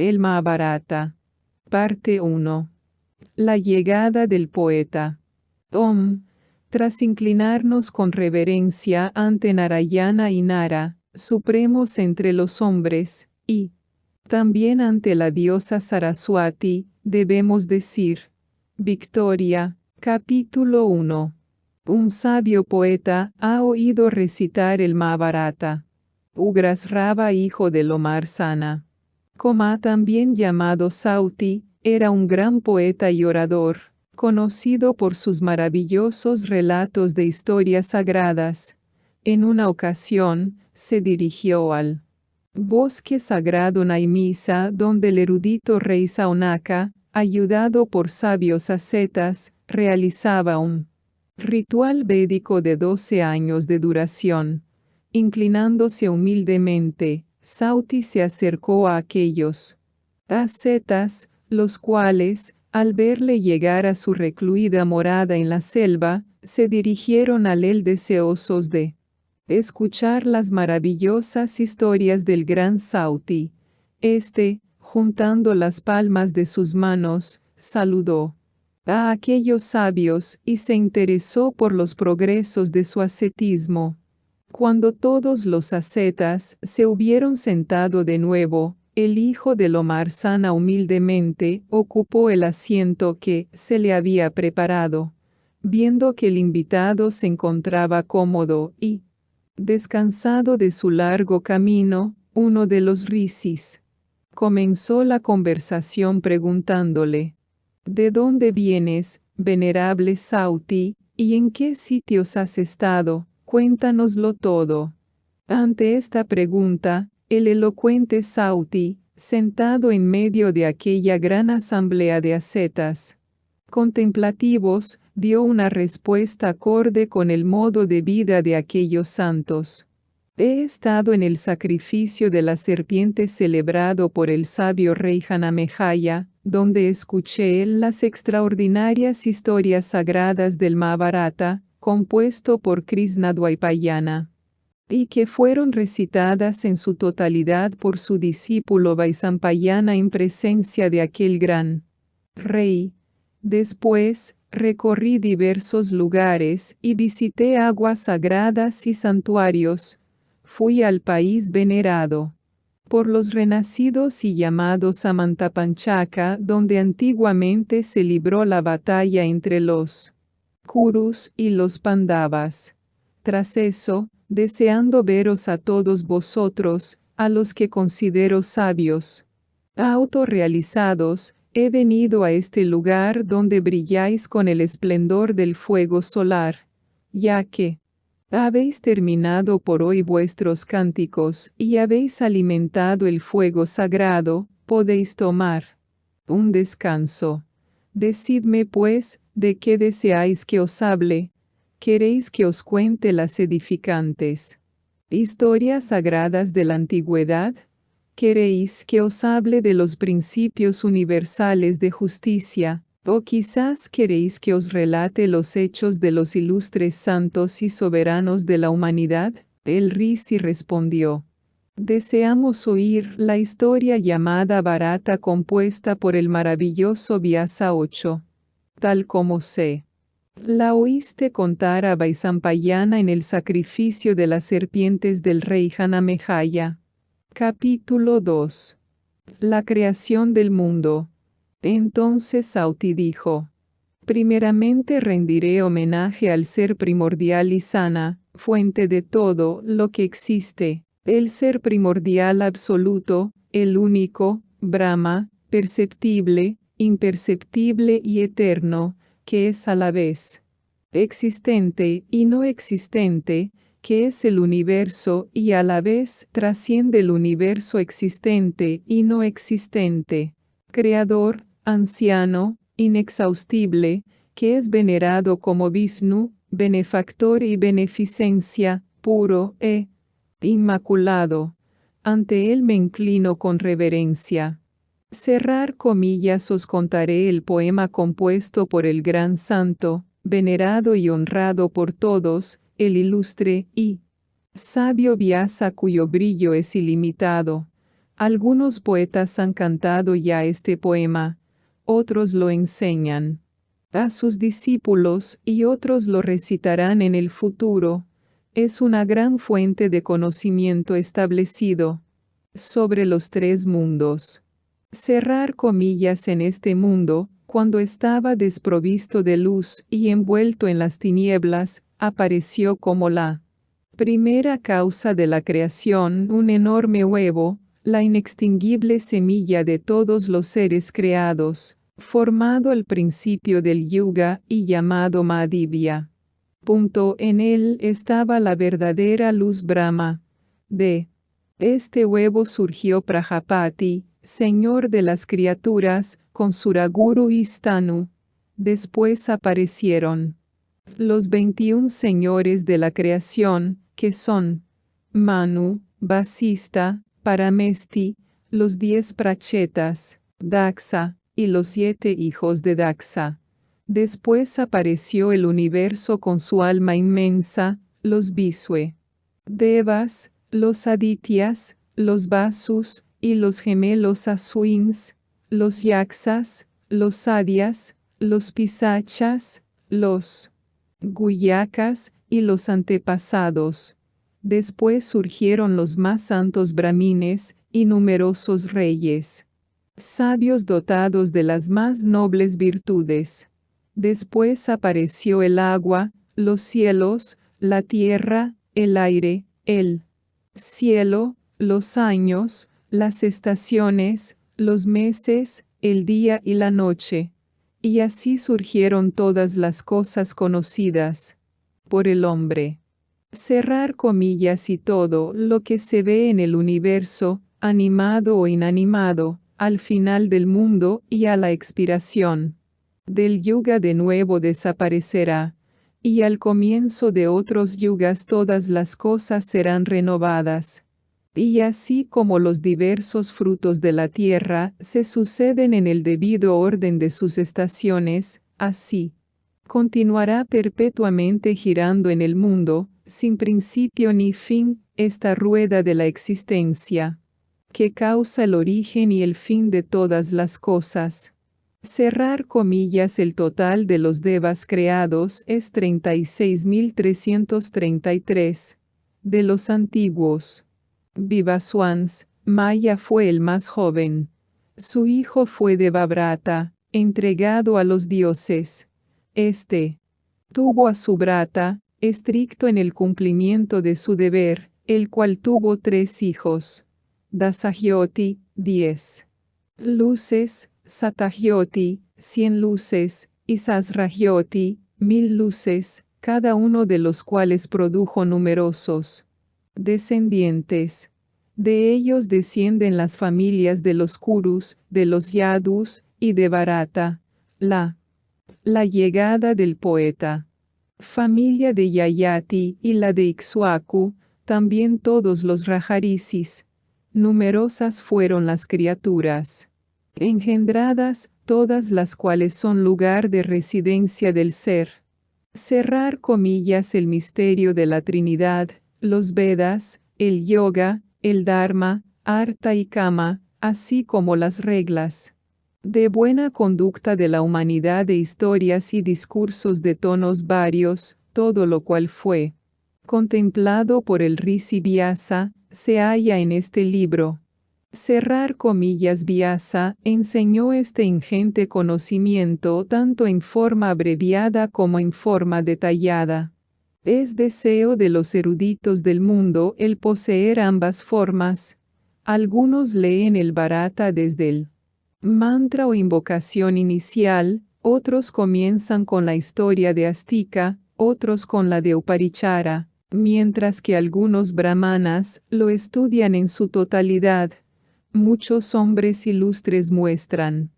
El Mahabharata. Parte 1. La llegada del poeta. Tras inclinarnos con reverencia ante Narayana y Nara, supremos entre los hombres, y también ante la diosa Saraswati, debemos decir: Victoria. Capítulo 1. Un sabio poeta ha oído recitar el Mahabharata. Ugrasrava, hijo de Lomarsana, también llamado Sauti, era un gran poeta y orador, conocido por sus maravillosos relatos de historias sagradas. En una ocasión, se dirigió al bosque sagrado Naimisa, donde el erudito rey Saunaka, ayudado por sabios ascetas, realizaba un ritual védico de 12 años de duración. Inclinándose humildemente, Sauti se acercó a aquellos ascetas, los cuales, al verle llegar a su recluida morada en la selva, se dirigieron a él deseosos de escuchar las maravillosas historias del gran Sauti. Juntando las palmas de sus manos, saludó a aquellos sabios y se interesó por los progresos de su ascetismo. Cuando todos los ascetas se hubieron sentado de nuevo, el hijo de Lomarsana humildemente ocupó el asiento que se le había preparado. Viendo que el invitado se encontraba cómodo y descansado de su largo camino, uno de los rishis comenzó la conversación preguntándole: ¿De dónde vienes, venerable Sauti, y en qué sitios has estado? Cuéntanoslo todo. Ante esta pregunta, el elocuente Sauti, sentado en medio de aquella gran asamblea de ascetas contemplativos, dio una respuesta acorde con el modo de vida de aquellos santos. He estado en el sacrificio de la serpiente celebrado por el sabio rey Janamejaya, donde escuché las extraordinarias historias sagradas del Mahabharata, compuesto por Krishnadwaipayana, y que fueron recitadas en su totalidad por su discípulo Vaisampayana en presencia de aquel gran rey. Después, recorrí diversos lugares y visité aguas sagradas y santuarios. Fui al país venerado por los renacidos y llamados Samantapanchaka, donde antiguamente se libró la batalla entre los Kurus y los Pandavas. Tras eso, deseando veros a todos vosotros, a los que considero sabios, autorrealizados, he venido a este lugar donde brilláis con el esplendor del fuego solar, ya que habéis terminado por hoy vuestros cánticos y habéis alimentado el fuego sagrado, podéis tomar un descanso. Decidme pues, ¿de qué deseáis que os hable? ¿Queréis que os cuente las edificantes historias sagradas de la antigüedad? ¿Queréis que os hable de los principios universales de justicia? ¿O quizás queréis que os relate los hechos de los ilustres santos y soberanos de la humanidad? El rishi respondió: deseamos oír la historia llamada Bharata, compuesta por el maravilloso Vyasa 8. Tal como sé, la oíste contar a Vaisampayana en el sacrificio de las serpientes del rey Janamejaya. Capítulo 2. La creación del mundo. Entonces Sauti dijo: primeramente rendiré homenaje al ser primordial y sana, fuente de todo lo que existe, el ser primordial absoluto, el único, Brahma, perceptible, imperceptible y eterno, que es a la vez existente y no existente, que es el universo y a la vez trasciende el universo existente y no existente, creador, anciano, inexhaustible, que es venerado como Vishnu, benefactor y beneficencia, puro e inmaculado. Ante él me inclino con reverencia. Cerrar comillas, os contaré el poema compuesto por el gran santo, venerado y honrado por todos, el ilustre y sabio Vyasa, cuyo brillo es ilimitado. Algunos poetas han cantado ya este poema, otros lo enseñan a sus discípulos y otros lo recitarán en el futuro. Es una gran fuente de conocimiento establecido sobre los tres mundos. Cerrar comillas en este mundo, cuando estaba desprovisto de luz y envuelto en las tinieblas, apareció como la primera causa de la creación, un enorme huevo, la inextinguible semilla de todos los seres creados, formado al principio del yuga y llamado Mahadivya. En él estaba la verdadera luz Brahma. De este huevo surgió Prajapati, señor de las criaturas, con Suraguru y Stanu. Después aparecieron los 21 señores de la creación, que son Manu, Vasista, Paramesti, los 10 prachetas, Daxa, y los 7 hijos de Daxa. Después apareció el universo con su alma inmensa, los Visue, Devas, los Adityas, los Vasus, y los gemelos Aswins, los Yaksas, los Adyas, los Pisachas, los Guyakas y los antepasados. Después surgieron los más santos brahmines y numerosos reyes, sabios dotados de las más nobles virtudes. Después apareció el agua, los cielos, la tierra, el aire, el cielo, los años, las estaciones, los meses, el día y la noche. Y así surgieron todas las cosas conocidas por el hombre. Cerrar comillas y todo lo que se ve en el universo, animado o inanimado, al final del mundo y a la expiración del yuga de nuevo desaparecerá, y al comienzo de otros yugas todas las cosas serán renovadas. Y así como los diversos frutos de la tierra se suceden en el debido orden de sus estaciones, así continuará perpetuamente girando en el mundo, sin principio ni fin, esta rueda de la existencia, que causa el origen y el fin de todas las cosas. Cerrar comillas. El total de los devas creados es 36.333. De los antiguos Vivaswans, Maya fue el más joven. Su hijo fue Devabrata, entregado a los dioses. Este tuvo a Subrata, estricto en el cumplimiento de su deber, el cual tuvo 3 hijos. Dasagyoti, 10 luces, Satagyoti, 100 luces, y Sasragyoti, 1000 luces, cada uno de los cuales produjo numerosos descendientes. De ellos descienden las familias de los Kurus, de los Yadus, y de Bharata. La llegada del poeta. Familia de Yayati y la de Ixuaku, también todos los Rajarisis. Numerosas fueron las criaturas engendradas, todas las cuales son lugar de residencia del ser. Cerrar comillas. El misterio de la Trinidad, los Vedas, el Yoga, el Dharma, Artha y Kama, así como las reglas de buena conducta de la humanidad de historias y discursos de tonos varios, todo lo cual fue contemplado por el Rishi Vyasa, se halla en este libro. Cerrar comillas. Vyasa enseñó este ingente conocimiento tanto en forma abreviada como en forma detallada. Es deseo de los eruditos del mundo el poseer ambas formas. Algunos leen el Bharata desde el mantra o invocación inicial, otros comienzan con la historia de Astika, otros con la de Uparichara, mientras que algunos brahmanas lo estudian en su totalidad. Muchos hombres ilustres muestran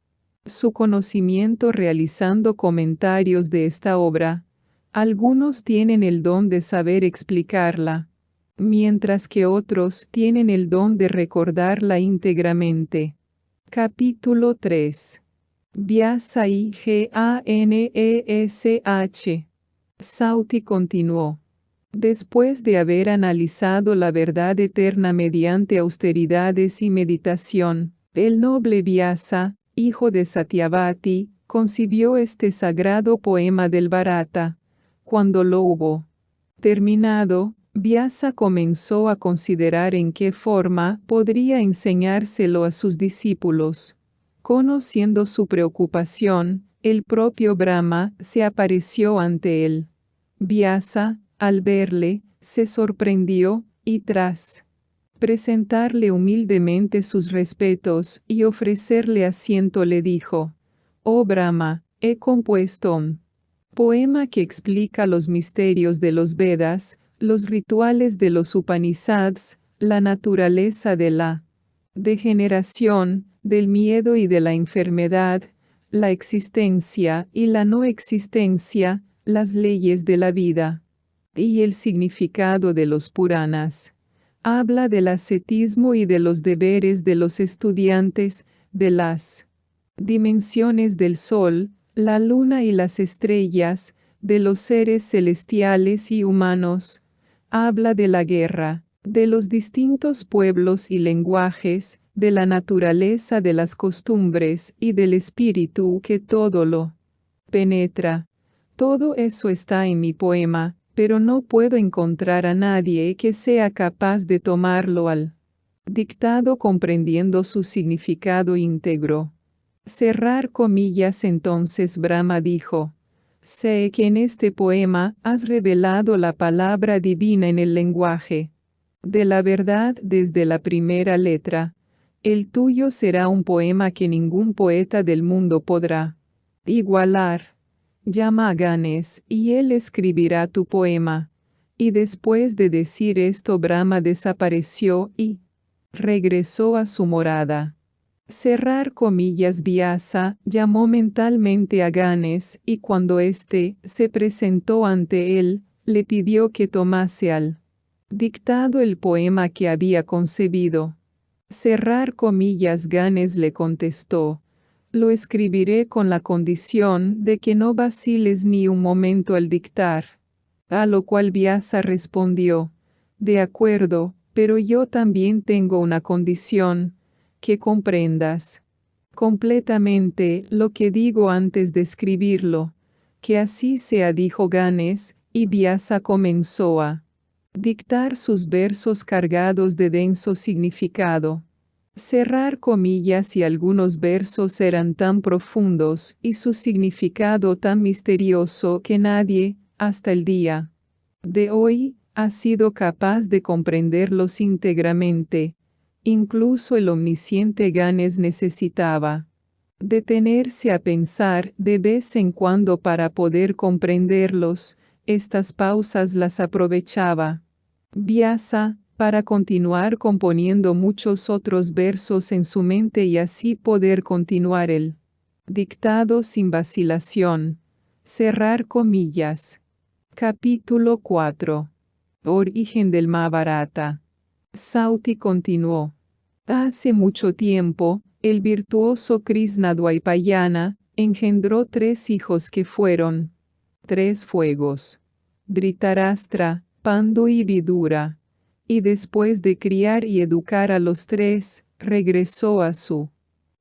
su conocimiento realizando comentarios de esta obra. Algunos tienen el don de saber explicarla, mientras que otros tienen el don de recordarla íntegramente. Capítulo 3. Vyasa y Ganesh. Sauti continuó. Después de haber analizado la verdad eterna mediante austeridades y meditación, el noble Vyasa, hijo de Satyavati, concibió este sagrado poema del Bharata. Cuando lo hubo terminado, Vyasa comenzó a considerar en qué forma podría enseñárselo a sus discípulos. Conociendo su preocupación, el propio Brahma se apareció ante él. Vyasa, al verle, se sorprendió, y tras presentarle humildemente sus respetos y ofrecerle asiento le dijo: «Oh Brahma, he compuesto un poema que explica los misterios de los Vedas, los rituales de los Upanishads, la naturaleza de la degeneración, del miedo y de la enfermedad, la existencia y la no existencia, las leyes de la vida y el significado de los Puranas. Habla del ascetismo y de los deberes de los estudiantes, de las dimensiones del sol, la luna y las estrellas, de los seres celestiales y humanos. Habla de la guerra, de los distintos pueblos y lenguajes, de la naturaleza de las costumbres y del espíritu que todo lo penetra. Todo eso está en mi poema, pero no puedo encontrar a nadie que sea capaz de tomarlo al dictado comprendiendo su significado íntegro». Cerrar comillas. Entonces Brahma dijo: «Sé que en este poema has revelado la palabra divina en el lenguaje de la verdad desde la primera letra. El tuyo será un poema que ningún poeta del mundo podrá igualar. Llama a Ganes, y él escribirá tu poema». Y después de decir esto, Brahma desapareció y regresó a su morada. Cerrar comillas. Vyasa llamó mentalmente a Ganes, y cuando éste se presentó ante él, le pidió que tomase al dictado el poema que había concebido. Cerrar comillas. Ganes le contestó: «Lo escribiré con la condición de que no vaciles ni un momento al dictar». A lo cual Vyasa respondió: «De acuerdo, pero yo también tengo una condición, que comprendas completamente lo que digo antes de escribirlo». «Que así sea», dijo Ganes, y Vyasa comenzó a dictar sus versos cargados de denso significado. Cerrar comillas. Y algunos versos eran tan profundos y su significado tan misterioso que nadie, hasta el día de hoy, ha sido capaz de comprenderlos íntegramente. Incluso el omnisciente Ganes necesitaba detenerse a pensar de vez en cuando para poder comprenderlos. Estas pausas las aprovechaba Vyasa para continuar componiendo muchos otros versos en su mente y así poder continuar el dictado sin vacilación. Cerrar comillas. Capítulo 4. Origen del Mahabharata. Sauti continuó: «Hace mucho tiempo, el virtuoso Krishna Dwaipayana engendró 3 hijos que fueron 3 fuegos: Dhritarashtra, Pandu y Vidura. Y después de criar y educar a los 3, regresó a su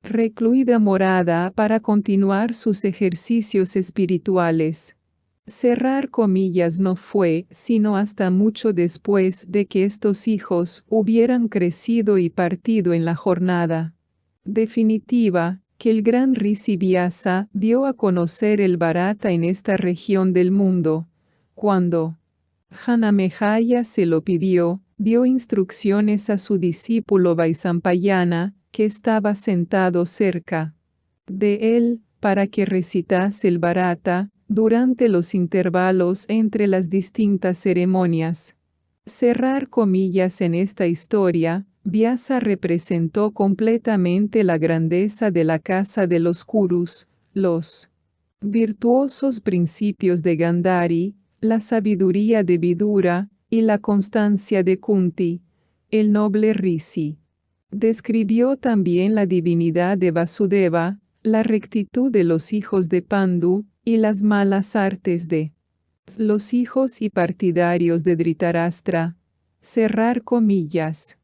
recluida morada para continuar sus ejercicios espirituales». Cerrar comillas. No fue sino hasta mucho después de que estos hijos hubieran crecido y partido en la jornada definitiva, que el gran Rishi Vyasa dio a conocer el Bharata en esta región del mundo. Cuando Janamejaya se lo pidió, dio instrucciones a su discípulo Vaisampayana, que estaba sentado cerca de él, para que recitase el Bharata durante los intervalos entre las distintas ceremonias. Cerrar comillas. En esta historia, Vyasa representó completamente la grandeza de la casa de los Kurus, los virtuosos principios de Gandhari, la sabiduría de Vidura y la constancia de Kunti, el noble Rishi. Describió también la divinidad de Vasudeva, la rectitud de los hijos de Pandu y las malas artes de Los hijos y partidarios de Dhritarashtra. Cerrar comillas.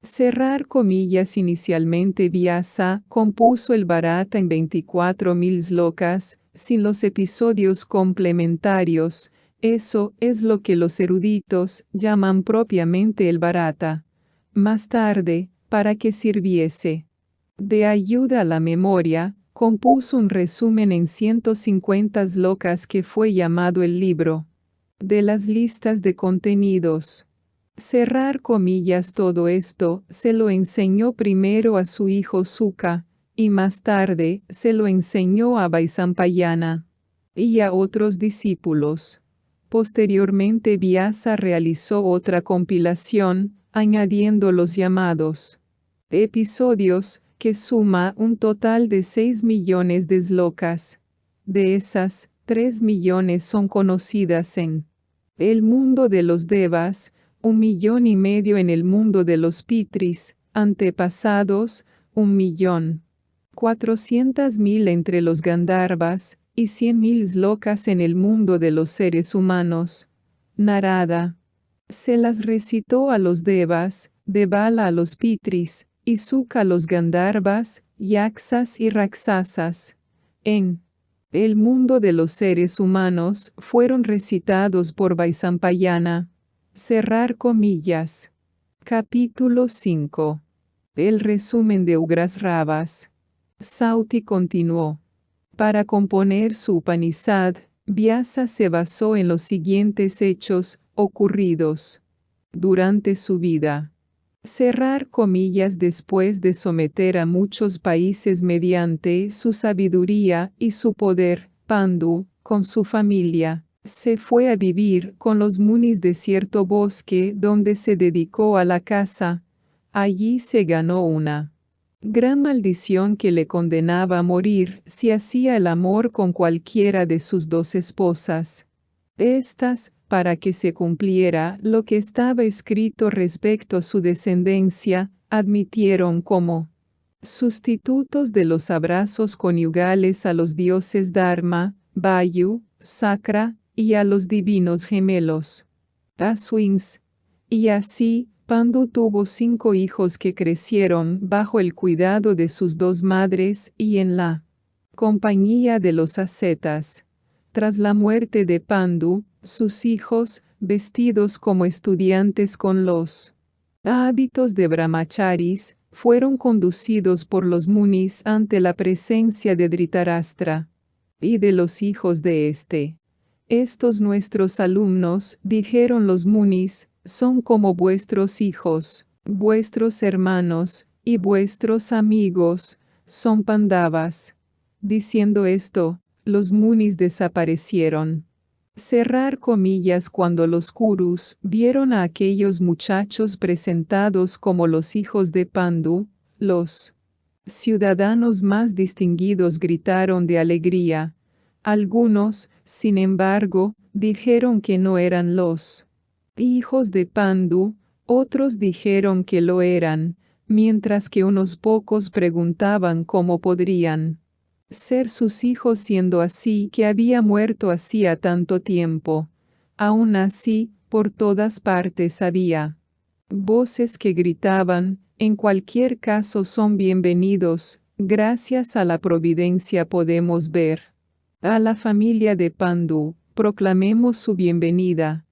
Cerrar comillas. Inicialmente Vyasa compuso el Bharata en 24.000 slokas, sin los episodios complementarios. Eso es lo que los eruditos llaman propiamente el Bharata. Más tarde, para que sirviese de ayuda a la memoria, compuso un resumen en 150 slokas que fue llamado el libro de las listas de contenidos. Cerrar comillas. Todo esto se lo enseñó primero a su hijo Sukha, y más tarde se lo enseñó a Vaisampayana y a otros discípulos. Posteriormente Vyasa realizó otra compilación, añadiendo los llamados episodios, que suma un total de 6 millones de slokas. De esas, 3 millones son conocidas en el mundo de los devas, 1,5 millones en el mundo de los pitris, antepasados, 1,400,000 entre los gandharvas, y 100,000 slokas en el mundo de los seres humanos. Narada se las recitó a los devas, Devala a los pitris, y Sukha a los gandharvas, yaksas y raksasas. En el mundo de los seres humanos fueron recitados por Vaisampayana. Cerrar comillas. Capítulo 5. El resumen de Ugrasravas. Sauti continuó. Para componer su Upanishad, Vyasa se basó en los siguientes hechos ocurridos durante su vida. Cerrar comillas. Después de someter a muchos países mediante su sabiduría y su poder, Pandu, con su familia, se fue a vivir con los munis de cierto bosque donde se dedicó a la caza. Allí se ganó una gran maldición que le condenaba a morir si hacía el amor con cualquiera de sus 2 esposas. Estas, para que se cumpliera lo que estaba escrito respecto a su descendencia, admitieron como sustitutos de los abrazos conyugales a los dioses Dharma, Vayu, Sakra, y a los divinos gemelos Aswins. Y así, Pandu tuvo 5 hijos que crecieron bajo el cuidado de sus 2 madres y en la compañía de los ascetas. Tras la muerte de Pandu, sus hijos, vestidos como estudiantes con los hábitos de brahmacharis, fueron conducidos por los munis ante la presencia de Dhritarashtra y de los hijos de éste. Estos nuestros alumnos, dijeron los munis, son como vuestros hijos, vuestros hermanos, y vuestros amigos, son Pandavas. Diciendo esto, los munis desaparecieron. Cerrar comillas. Cuando los Kurus vieron a aquellos muchachos presentados como los hijos de Pandu, los ciudadanos más distinguidos gritaron de alegría. Algunos, sin embargo, dijeron que no eran los hijos de Pandu, otros dijeron que lo eran, mientras que unos pocos preguntaban cómo podrían ser sus hijos siendo así que había muerto hacía tanto tiempo. Aún así, por todas partes había voces que gritaban, en cualquier caso son bienvenidos, gracias a la providencia podemos ver a la familia de Pandu, proclamemos su bienvenida.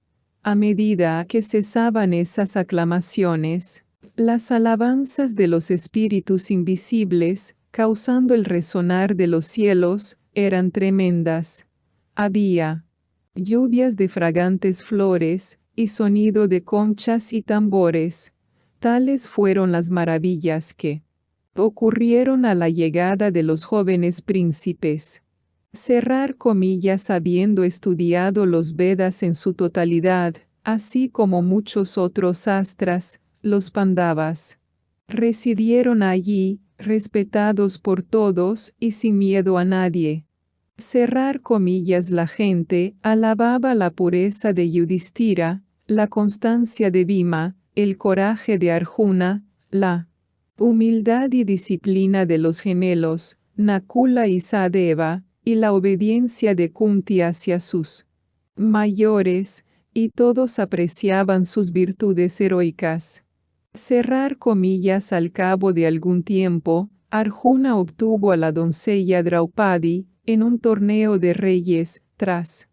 A medida que cesaban esas aclamaciones, las alabanzas de los espíritus invisibles, causando el resonar de los cielos, eran tremendas. Había lluvias de fragantes flores, y sonido de conchas y tambores. Tales fueron las maravillas que ocurrieron a la llegada de los jóvenes príncipes. Cerrar comillas. Habiendo estudiado los Vedas en su totalidad, así como muchos otros astras, los Pandavas residieron allí, respetados por todos y sin miedo a nadie. Cerrar comillas. La gente alababa la pureza de Yudhishthira, la constancia de Bhima, el coraje de Arjuna, la humildad y disciplina de los gemelos, Nakula y Sahadeva, y la obediencia de Kunti hacia sus mayores, y todos apreciaban sus virtudes heroicas. Cerrar comillas. Al cabo de algún tiempo, Arjuna obtuvo a la doncella Draupadi en un torneo de reyes, tras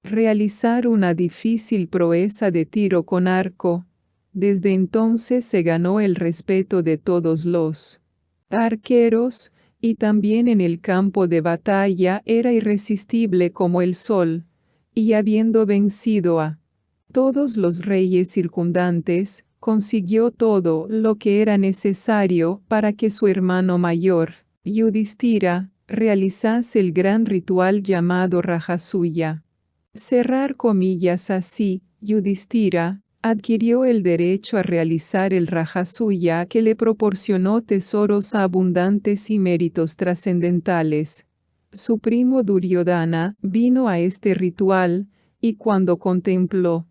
realizar una difícil proeza de tiro con arco. Desde entonces se ganó el respeto de todos los arqueros, y también en el campo de batalla era irresistible como el sol, y habiendo vencido a todos los reyes circundantes, consiguió todo lo que era necesario para que su hermano mayor, Yudhishthira, realizase el gran ritual llamado Rajasuya. Cerrar comillas. Así, Yudhishthira adquirió el derecho a realizar el Rajasuya, que le proporcionó tesoros abundantes y méritos trascendentales. Su primo Duryodhana vino a este ritual, y cuando contempló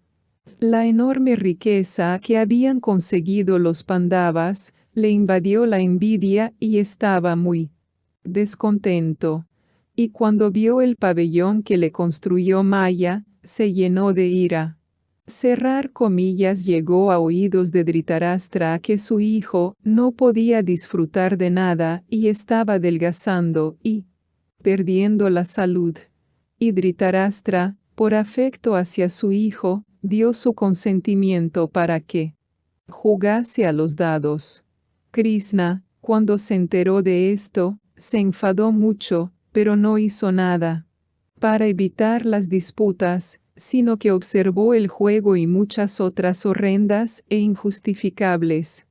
la enorme riqueza que habían conseguido los Pandavas, le invadió la envidia y estaba muy descontento. Y cuando vio el pabellón que le construyó Maya, se llenó de ira. Cerrar comillas. Llegó a oídos de Dhritarashtra que su hijo no podía disfrutar de nada y estaba adelgazando y perdiendo la salud. Y Dhritarashtra, por afecto hacia su hijo, dio su consentimiento para que jugase a los dados. Krishna, cuando se enteró de esto, se enfadó mucho, pero no hizo nada para evitar las disputas, sino que observó el juego y muchas otras horrendas e injustificables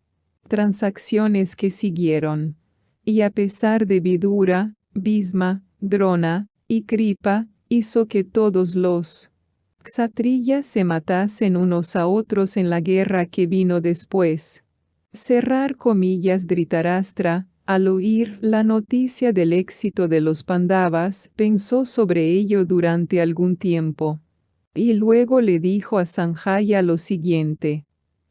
transacciones que siguieron. Y a pesar de Vidura, Bhisma, Drona y Kripa, hizo que todos los kshatriyas se matasen unos a otros en la guerra que vino después. Cerrar comillas. Dhritarashtra, al oír la noticia del éxito de los Pandavas, pensó sobre ello durante algún tiempo. Y luego le dijo a Sanjaya lo siguiente: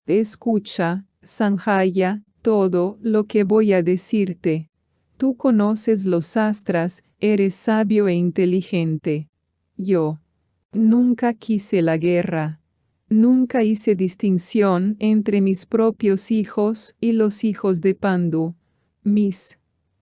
escucha, Sanjaya, todo lo que voy a decirte. Tú conoces los astras, eres sabio e inteligente. Yo nunca quise la guerra. Nunca hice distinción entre mis propios hijos y los hijos de Pandu. Mis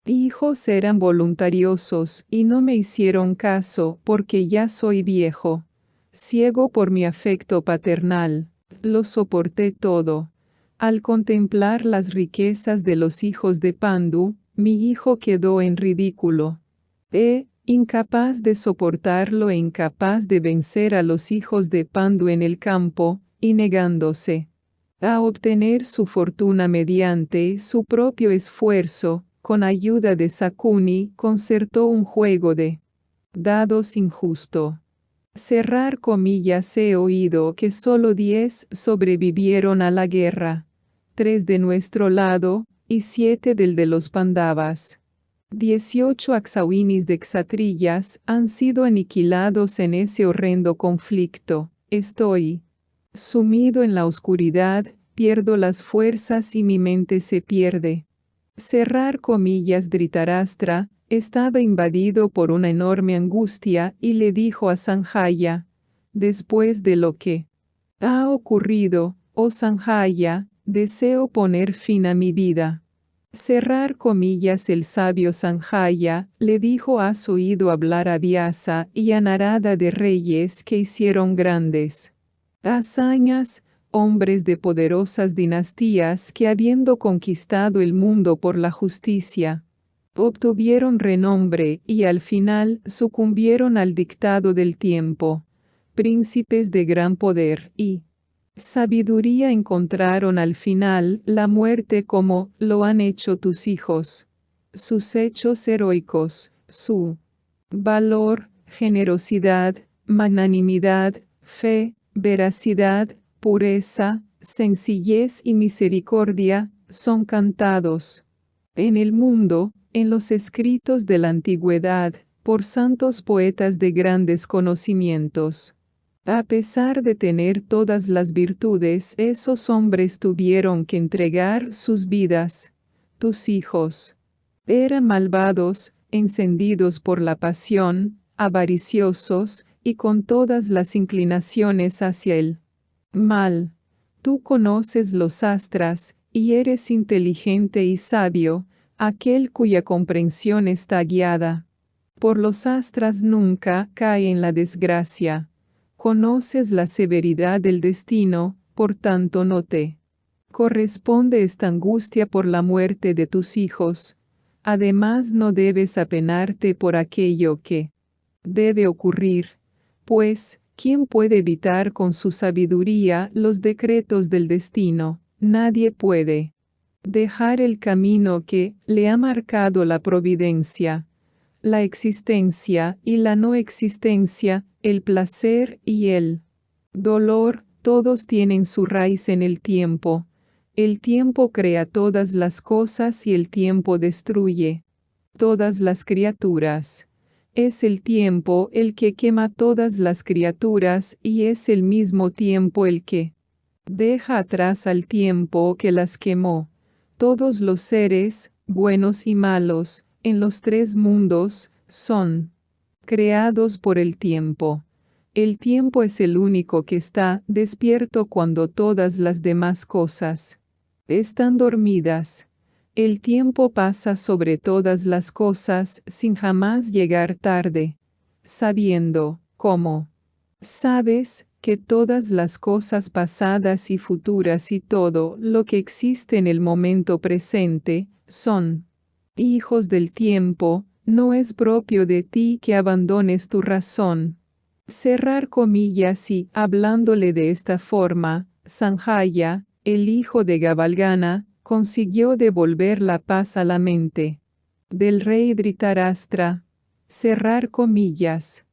hijos eran voluntariosos y no me hicieron caso porque ya soy viejo. Ciego por mi afecto paternal, lo soporté todo. Al contemplar las riquezas de los hijos de Pandu, mi hijo quedó en ridículo. Incapaz de soportarlo e incapaz de vencer a los hijos de Pandu en el campo, y negándose a obtener su fortuna mediante su propio esfuerzo, con ayuda de Sakuni, concertó un juego de dados injusto. Cerrar comillas. He oído que solo 10 sobrevivieron a la guerra, 3 de nuestro lado, y 7 del de los Pandavas. 18 aksawinis de kshatriyas han sido aniquilados en ese horrendo conflicto. Estoy sumido en la oscuridad, pierdo las fuerzas y mi mente se pierde. Cerrar comillas. Dhritarashtra estaba invadido por una enorme angustia y le dijo a Sanjaya: después de lo que ha ocurrido, oh Sanjaya, deseo poner fin a mi vida. Cerrar comillas. El sabio Sanjaya le dijo: has oído hablar a Vyasa y a Narada de reyes que hicieron grandes hazañas, hombres de poderosas dinastías que habiendo conquistado el mundo por la justicia, obtuvieron renombre y al final sucumbieron al dictado del tiempo. Príncipes de gran poder y sabiduría encontraron al final la muerte como lo han hecho tus hijos. Sus hechos heroicos, su valor, generosidad, magnanimidad, fe, veracidad, pureza, sencillez y misericordia, son cantados en el mundo, en los escritos de la antigüedad, por santos poetas de grandes conocimientos. A pesar de tener todas las virtudes, esos hombres tuvieron que entregar sus vidas. Tus hijos eran malvados, encendidos por la pasión, avariciosos, y con todas las inclinaciones hacia el mal. Tú conoces los astras, y eres inteligente y sabio, aquel cuya comprensión está guiada por los astras nunca cae en la desgracia. Conoces la severidad del destino, por tanto no te corresponde esta angustia por la muerte de tus hijos. Además no debes apenarte por aquello que debe ocurrir, pues, ¿quién puede evitar con su sabiduría los decretos del destino? Nadie puede dejar el camino que le ha marcado la providencia. La existencia y la no existencia, el placer y el dolor, todos tienen su raíz en el tiempo. El tiempo crea todas las cosas y el tiempo destruye todas las criaturas. Es el tiempo el que quema todas las criaturas y es el mismo tiempo el que deja atrás al tiempo que las quemó. Todos los seres, buenos y malos, en los tres mundos, son creados por el tiempo. El tiempo es el único que está despierto cuando todas las demás cosas están dormidas. El tiempo pasa sobre todas las cosas sin jamás llegar tarde, sabiendo, ¿cómo? Sabes que todas las cosas pasadas y futuras y todo lo que existe en el momento presente, son hijos del tiempo. No es propio de ti que abandones tu razón. Cerrar comillas y, hablándole de esta forma, Sanjaya, el hijo de Gavalgana, consiguió devolver la paz a la mente del rey Dhritarashtra. Cerrar comillas.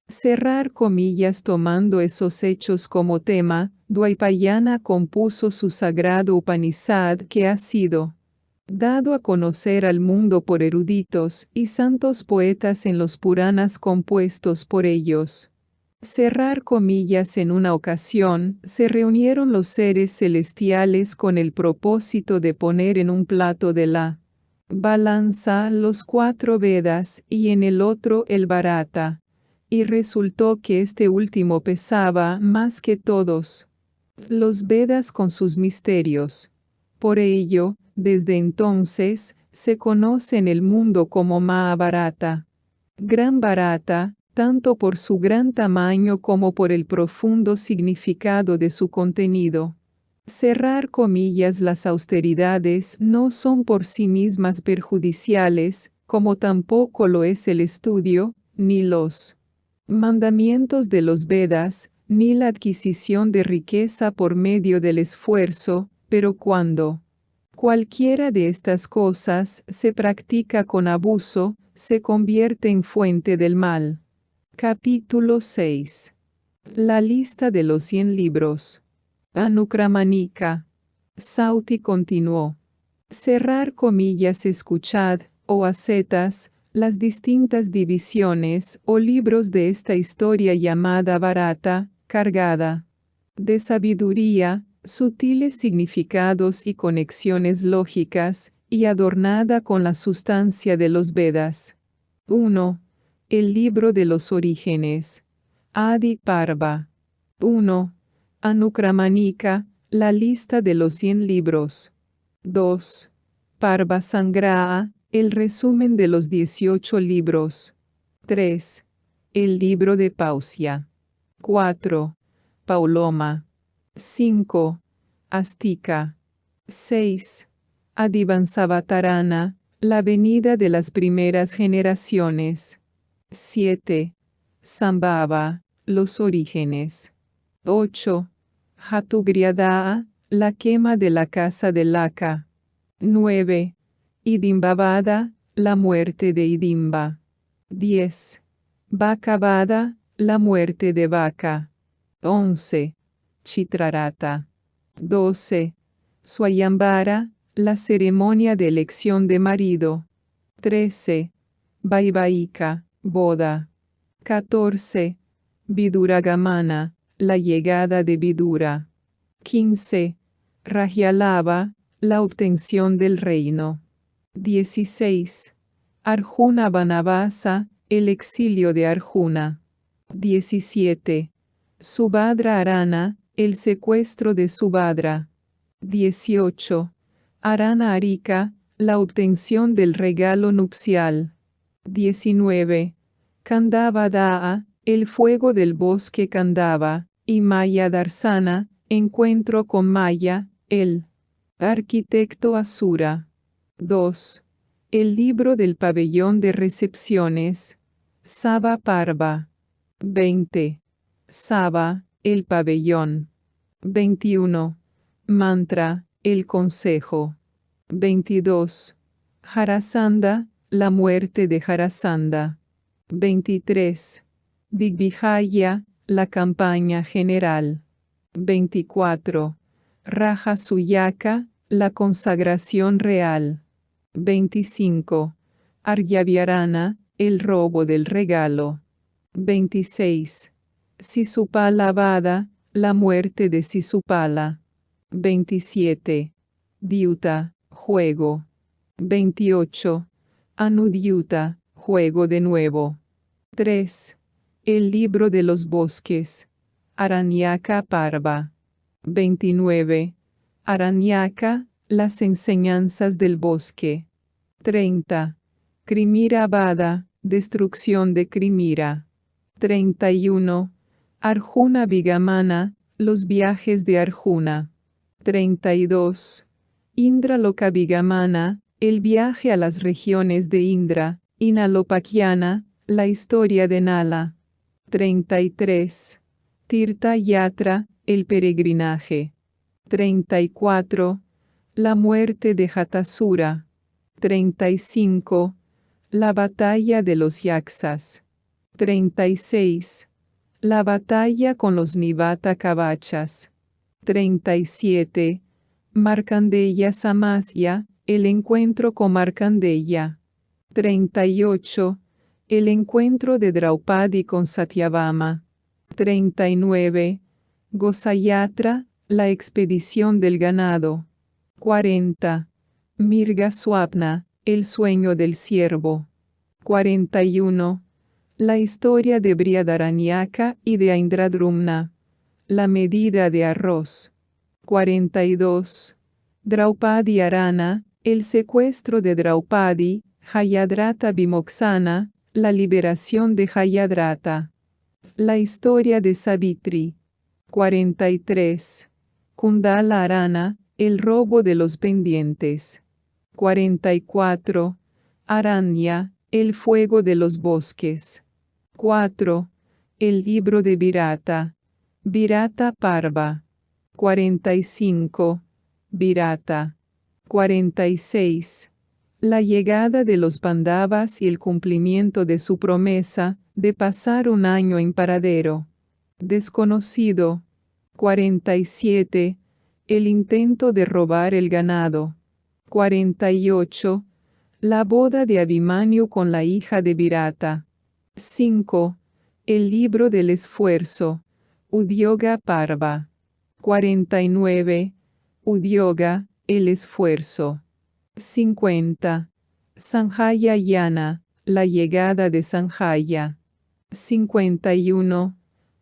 Cerrar comillas. Tomando esos hechos como tema, Dvaipayana compuso su sagrado Upanishad que ha sido dado a conocer al mundo por eruditos y santos poetas en los Puranas compuestos por ellos. Cerrar comillas. En una ocasión, se reunieron los seres celestiales con el propósito de poner en un plato de la balanza los 4 Vedas y en el otro el Bharata. Y resultó que este último pesaba más que todos los Vedas con sus misterios. Por ello, desde entonces, se conoce en el mundo como Mahabharata. Gran Bharata, tanto por su gran tamaño como por el profundo significado de su contenido. Cerrar comillas. Las austeridades no son por sí mismas perjudiciales, como tampoco lo es el estudio, ni los mandamientos de los Vedas, ni la adquisición de riqueza por medio del esfuerzo, pero cuando cualquiera de estas cosas se practica con abuso, se convierte en fuente del mal. Capítulo 6. La lista de los 100 libros. Anukramanika. Sauti continuó. Cerrar comillas. Escuchad, oh ascetas, las distintas divisiones o libros de esta historia llamada Bharata, cargada de sabiduría, sutiles significados y conexiones lógicas, y adornada con la sustancia de los Vedas. 1. El libro de los orígenes. Adi Parva. 1. Anukramanika, la lista de los 100 libros. 2. Parva Sangraha, el resumen de los 18 libros. 3. El libro de Pausya. 4. Pauloma. 5. Astika. 6. Adivansavatarana, la venida de las primeras generaciones. 7. Sambhava, los orígenes. 8. Hatugriadaa, la quema de la casa de Laka. 9. Idimbavada, la muerte de Idimba. 10. Vakavada, la muerte de Vaka. 11. Chitrarata. 12. Swayambara, la ceremonia de elección de marido. 13. Vaivaika, boda. 14. Viduragamana, la llegada de Vidura. 15. Rahyalava, la obtención del reino. 16. Arjuna Vanavasa, el exilio de Arjuna. 17. Subhadra Arana, el secuestro de Subhadra. 18. Arana Arika, la obtención del regalo nupcial. 19. Kandava Daa, el fuego del bosque Kandava, y Maya Darsana, encuentro con Maya, el arquitecto Asura. 2. El libro del pabellón de recepciones. Saba Parva. 20. Saba, el pabellón. 21. Mantra, el consejo. 22. Jarasandha, la muerte de Jarasandha. 23. Digvijaya, la campaña general. 24. Raja Suyaka, la consagración real. 25. Aryavyarana, el robo del regalo. 26. Sisupala Vada, la muerte de Sisupala. 27. Dyuta, juego. 28. Anudyuta, juego de nuevo. 3. El libro de los bosques. Aranyaka Parva. 29. Aranyaka, las enseñanzas del bosque. 30. Krimira Vada, destrucción de Krimira. 31. Arjuna Vigamana, los viajes de Arjuna. 32. Indra Loka Vigamana, el viaje a las regiones de Indra, y Nalopakyana, la historia de Nala. 33. Tirtha Yatra, el peregrinaje. 34. La muerte de Jatasura. 35. La batalla de los Yaksas. 36. La batalla con los Nivata Kavachas. 37. Markandeya Samasya, el encuentro con Markandeya. 38. El encuentro de Draupadi con Satyabhama. 39. Gosayatra, la expedición del ganado. 40. Mirga Swapna, el sueño del ciervo. 41. La historia de Brihadaranyaka y de Indradrumna. La medida de arroz. 42. Draupadi Arana, el secuestro de Draupadi, Jayadrata Vimoksana, la liberación de Jayadrata. La historia de Savitri. 43. Kundala Arana, el robo de los pendientes. 44. Aranya, el fuego de los bosques. 4. El libro de Virata. Virata Parva. 45. Virata. 46. La llegada de los Pandavas y el cumplimiento de su promesa de pasar un año en paradero desconocido. 47. El intento de robar el ganado. 48. La boda de Abhimanyu con la hija de Virata. 5. El libro del esfuerzo. Udyoga Parva. 49. Udyoga, el esfuerzo. 50. Sanjaya Yana, la llegada de Sanjaya. 51.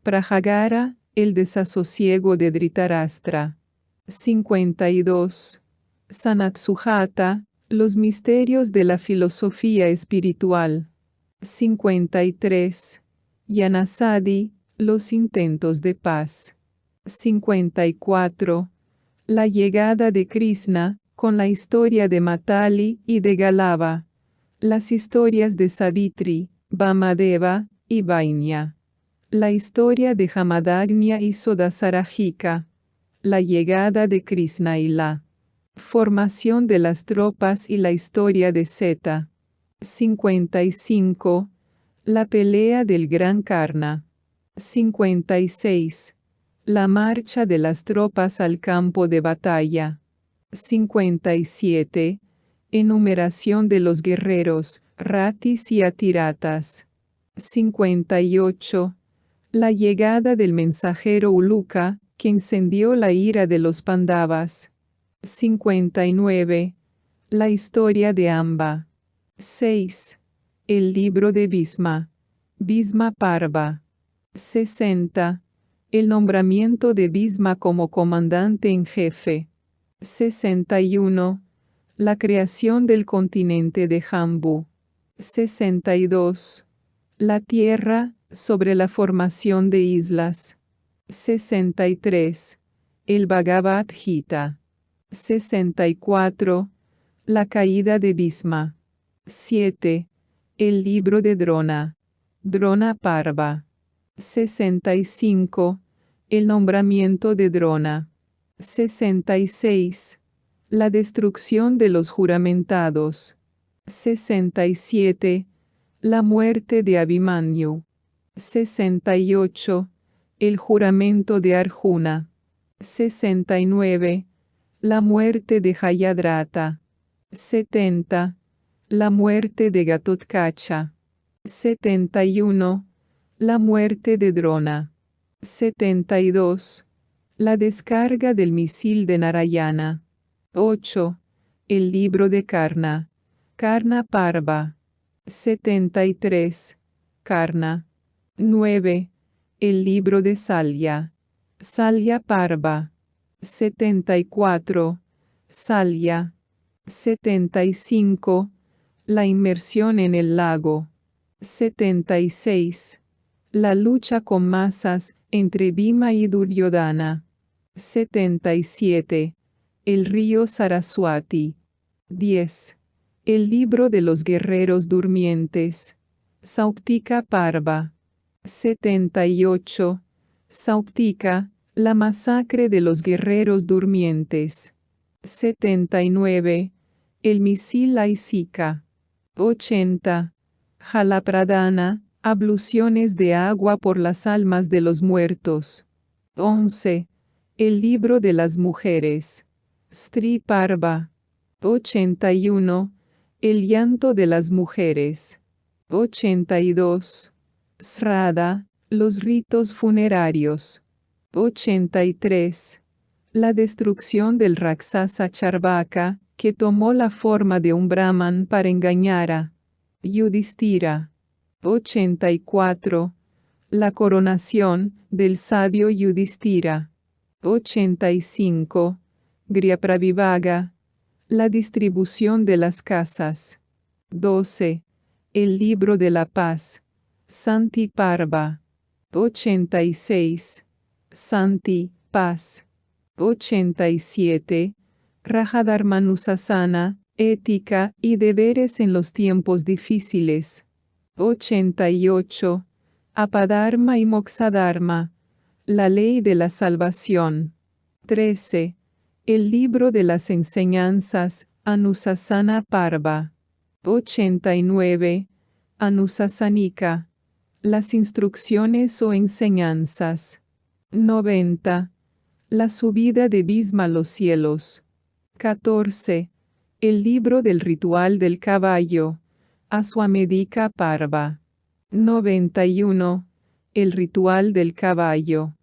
Prajagara, el desasosiego de Dhritarashtra. 52. Sanatsujata, los misterios de la filosofía espiritual. 53. Yanasadi, los intentos de paz. 54. La llegada de Krishna, con la historia de Matali y de Galava. Las historias de Savitri, Vamadeva y Vainya. La historia de Jamadagnya y Sodasarajika. La llegada de Krishna y la formación de las tropas y la historia de Seta. 55. La pelea del Gran Karna. 56. La marcha de las tropas al campo de batalla. 57. Enumeración de los guerreros, ratis y atiratas. 58. La llegada del mensajero Uluka, que encendió la ira de los Pandavas. 59. La historia de Amba. 6. El libro de Bhisma. Bhisma Parva. 60. El nombramiento de Bhisma como comandante en jefe. 61. La creación del continente de Jambu. 62. La tierra, sobre la formación de islas. 63. El Bhagavad Gita. 64. La caída de Bhisma. 7. El libro de Drona. Drona Parva. 65. El nombramiento de Drona. 66. La destrucción de los juramentados. 67. La muerte de Abhimanyu. 68. El juramento de Arjuna. 69. La muerte de Jayadratha. 70. La muerte de Gatotkacha. 71. La muerte de Drona. 72. La descarga del misil de Narayana. 8. El libro de Karna. Karna Parva. 73. Karna. 9. El libro de Salya. Salya Parva. 74. Salya. 75. La inmersión en el lago. 76. La lucha con masas entre Bhima y Duryodhana. 77. El río Saraswati. 10. El libro de los guerreros durmientes. Sauptika Parva. 78. Sauptika, la masacre de los guerreros durmientes. 79. El misil Aisika. 80. Jalapradana, abluciones de agua por las almas de los muertos. 11. El libro de las mujeres. Stri Parva. 81. El llanto de las mujeres. 82. Srada, los ritos funerarios. 83. La destrucción del Raksasa Charvaka, que tomó la forma de un Brahman para engañar a Yudhishthira. 84. La coronación del sabio Yudhishthira. 85. Grihapravibhaga. La distribución de las casas. 12. El libro de la paz. Santi Parva. 86. Santi, paz. 87. Rajadharmanusasana, ética y deberes en los tiempos difíciles. 88. Apadharma y Moksadharma. La ley de la salvación. 13. El libro de las enseñanzas, Anusasana Parva. 89. Anusasanika. Las instrucciones o enseñanzas. 90. La subida de Bhisma a los cielos. 14. El libro del ritual del caballo. Aswamedika Parva. 91. El ritual del caballo.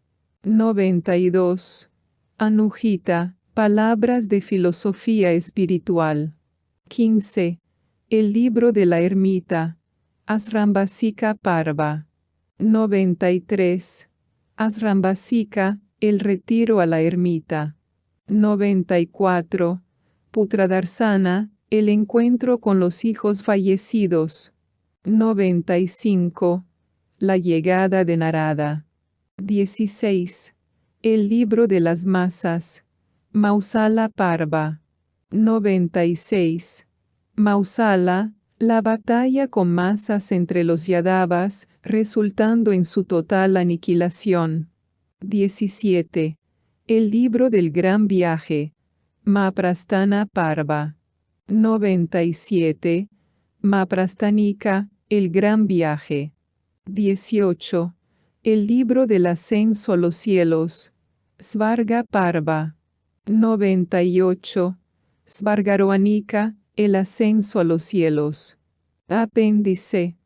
92. Anuhita, palabras de filosofía espiritual. 15. El libro de la ermita. Asrambasika Parva. 93. Asrambasika, el retiro a la ermita. 94. Putradarsana, el encuentro con los hijos fallecidos. 95. La llegada de Narada. 16. El libro de las masas. Mausala Parva. 96. Mausala, la batalla con masas entre los Yadavas, resultando en su total aniquilación. 17. El libro del gran viaje. Mahaprasthana Parva. 97. Mahaprasthanika, el gran viaje. 18. El libro del ascenso a los cielos. Svarga Parva. 98. Svargaroanika, el ascenso a los cielos. Apéndice.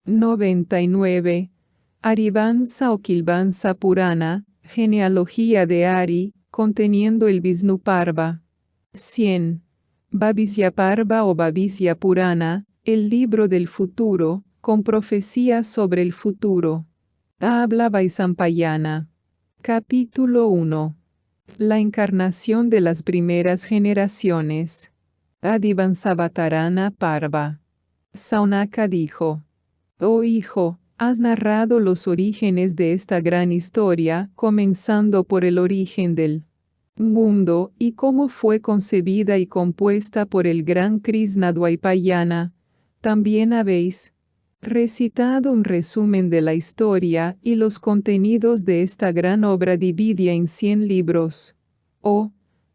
99. Arivansa o Kilvansa Purana, genealogía de Ari, conteniendo el Vishnuparva. 100. Bhavisyaparva o Bhavisya Purana, el libro del futuro, con profecías sobre el futuro. Habla Vaisampayana. Capítulo 1. La encarnación de las primeras generaciones. Adivansavatarana Parva. Saunaka dijo: Oh hijo, has narrado los orígenes de esta gran historia, comenzando por el origen del mundo y cómo fue concebida y compuesta por el gran Krishna Dvaipayana. También habéis recitado un resumen de la historia y los contenidos de esta gran obra dividida en 100 libros. Oh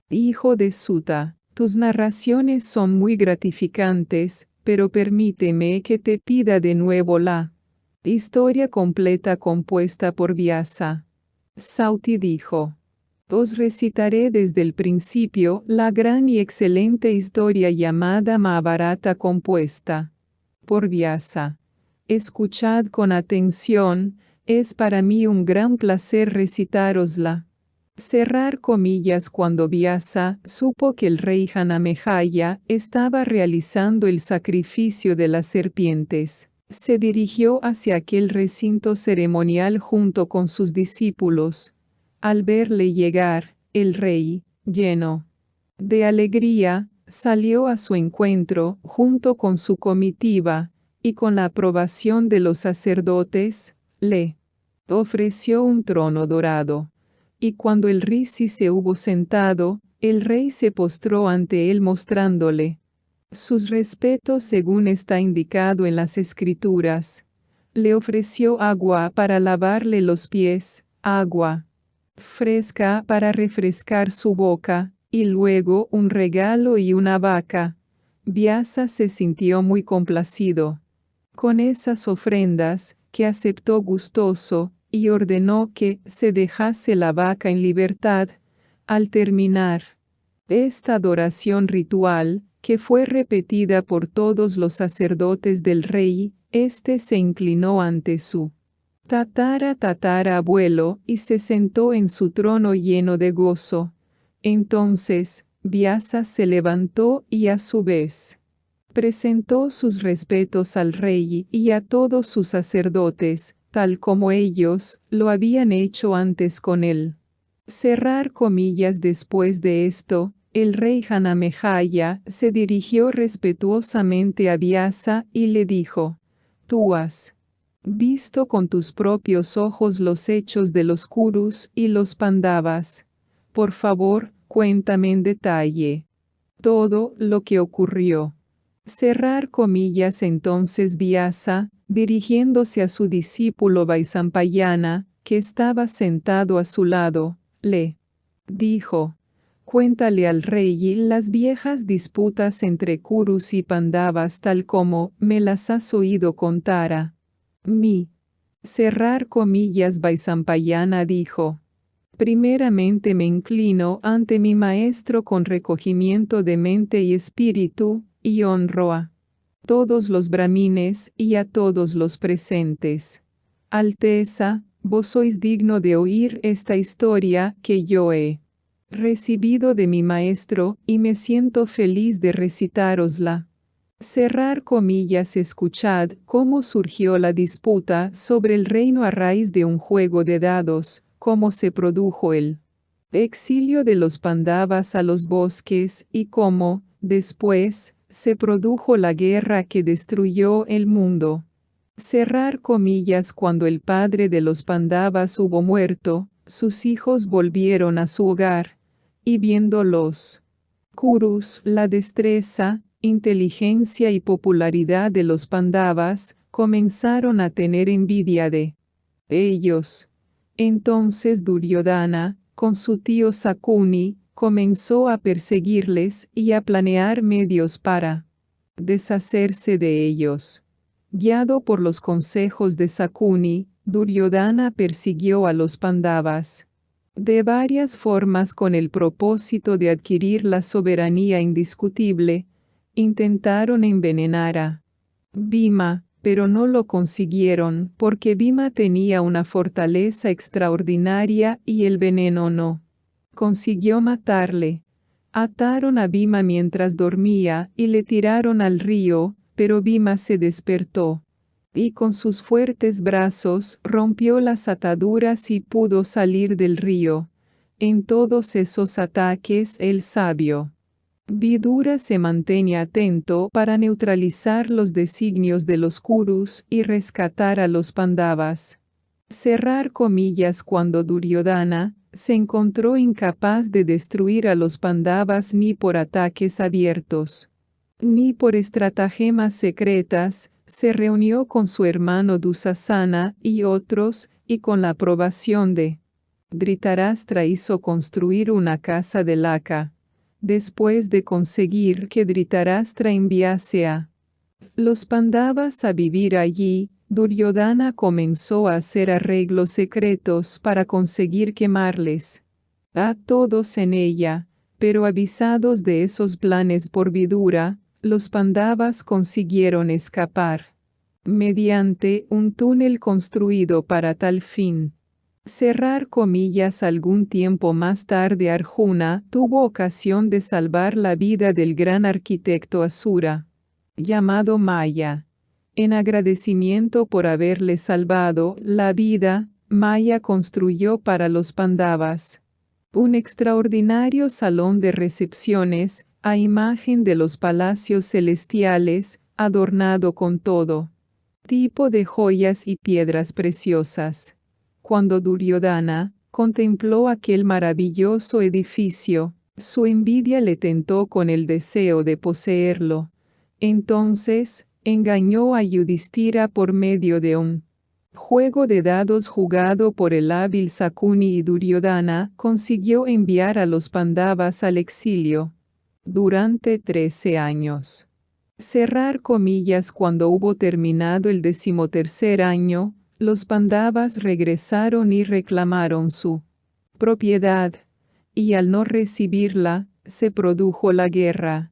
hijo de Suta, tus narraciones son muy gratificantes, pero permíteme que te pida de nuevo la historia completa compuesta por Vyasa. Sauti dijo: Os recitaré desde el principio la gran y excelente historia llamada Mahabharata compuesta por Vyasa. Escuchad con atención, es para mí un gran placer recitárosla. Cerrar comillas. Cuando Vyasa supo que el rey Janamejaya estaba realizando el sacrificio de las serpientes, se dirigió hacia aquel recinto ceremonial junto con sus discípulos. Al verle llegar, el rey, lleno de alegría, salió a su encuentro junto con su comitiva, y con la aprobación de los sacerdotes, le ofreció un trono dorado. Y cuando el risi se hubo sentado, el rey se postró ante él mostrándole sus respetos según está indicado en las escrituras. Le ofreció agua para lavarle los pies, agua fresca para refrescar su boca, y luego un regalo y una vaca. Vyasa se sintió muy complacido con esas ofrendas, que aceptó gustoso, y ordenó que se dejase la vaca en libertad. Al terminar esta adoración ritual, que fue repetida por todos los sacerdotes del rey, éste se inclinó ante su tatara abuelo y se sentó en su trono lleno de gozo. Entonces, Vyasa se levantó y a su vez presentó sus respetos al rey y a todos sus sacerdotes, tal como ellos lo habían hecho antes con él. Cerrar comillas. Después de esto, el rey Janamejaya se dirigió respetuosamente a Vyasa y le dijo: Tú has visto con tus propios ojos los hechos de los Kurus y los Pandavas. Por favor, cuéntame en detalle todo lo que ocurrió. Cerrar comillas. Entonces Vyasa, dirigiéndose a su discípulo Vaisampayana, que estaba sentado a su lado, le dijo: Cuéntale al rey las viejas disputas entre Kurus y Pandavas tal como me las has oído contar a mí. Cerrar comillas. Vaisampayana dijo: Primeramente me inclino ante mi maestro con recogimiento de mente y espíritu, y honro a todos los brahmines y a todos los presentes. Alteza, vos sois digno de oír esta historia que yo he recibido de mi maestro, y me siento feliz de recitárosla. Cerrar comillas. Escuchad cómo surgió la disputa sobre el reino a raíz de un juego de dados, cómo se produjo el exilio de los Pandavas a los bosques y cómo, después, se produjo la guerra que destruyó el mundo. Cerrar comillas. Cuando el padre de los Pandavas hubo muerto, sus hijos volvieron a su hogar, y viendo los Kurus la destreza, inteligencia y popularidad de los Pandavas, comenzaron a tener envidia de ellos. Entonces Duryodhana, con su tío Sakuni, comenzó a perseguirles y a planear medios para deshacerse de ellos. Guiado por los consejos de Sakuni, Duryodhana persiguió a los Pandavas de varias formas con el propósito de adquirir la soberanía indiscutible. Intentaron envenenar a Bhima, pero no lo consiguieron porque Bhima tenía una fortaleza extraordinaria y el veneno no consiguió matarle. Ataron a Bhima mientras dormía y le tiraron al río, pero Bhima se despertó. y con sus fuertes brazos rompió las ataduras y pudo salir del río. En todos esos ataques el sabio Vidura se mantiene atento para neutralizar los designios de los Kurus y rescatar a los Pandavas. Cerrar comillas cuando Duryodhana se encontró incapaz de destruir a los Pandavas ni por ataques abiertos, ni por estratagemas secretas, se reunió con su hermano Dusasana y otros, y con la aprobación de Dhritarashtra hizo construir una casa de laca. Después de conseguir que Dhritarashtra enviase a los Pandavas a vivir allí, Duryodhana comenzó a hacer arreglos secretos para conseguir quemarles a todos en ella, pero avisados de esos planes por Vidura, los Pandavas consiguieron escapar mediante un túnel construido para tal fin. Cerrar comillas algún tiempo más tarde Arjuna tuvo ocasión de salvar la vida del gran arquitecto Asura, llamado Maya. En agradecimiento por haberle salvado la vida, Maya construyó para los Pandavas un extraordinario salón de recepciones, a imagen de los palacios celestiales, adornado con todo tipo de joyas y piedras preciosas. Cuando Duryodhana contempló aquel maravilloso edificio, su envidia le tentó con el deseo de poseerlo. Entonces, engañó a Yudhishthira por medio de un juego de dados jugado por el hábil Sakuni y Duryodhana consiguió enviar a los Pandavas al exilio durante 13 años. Cerrar comillas cuando hubo terminado el 13º año, los Pandavas regresaron y reclamaron su propiedad, y al no recibirla, se produjo la guerra.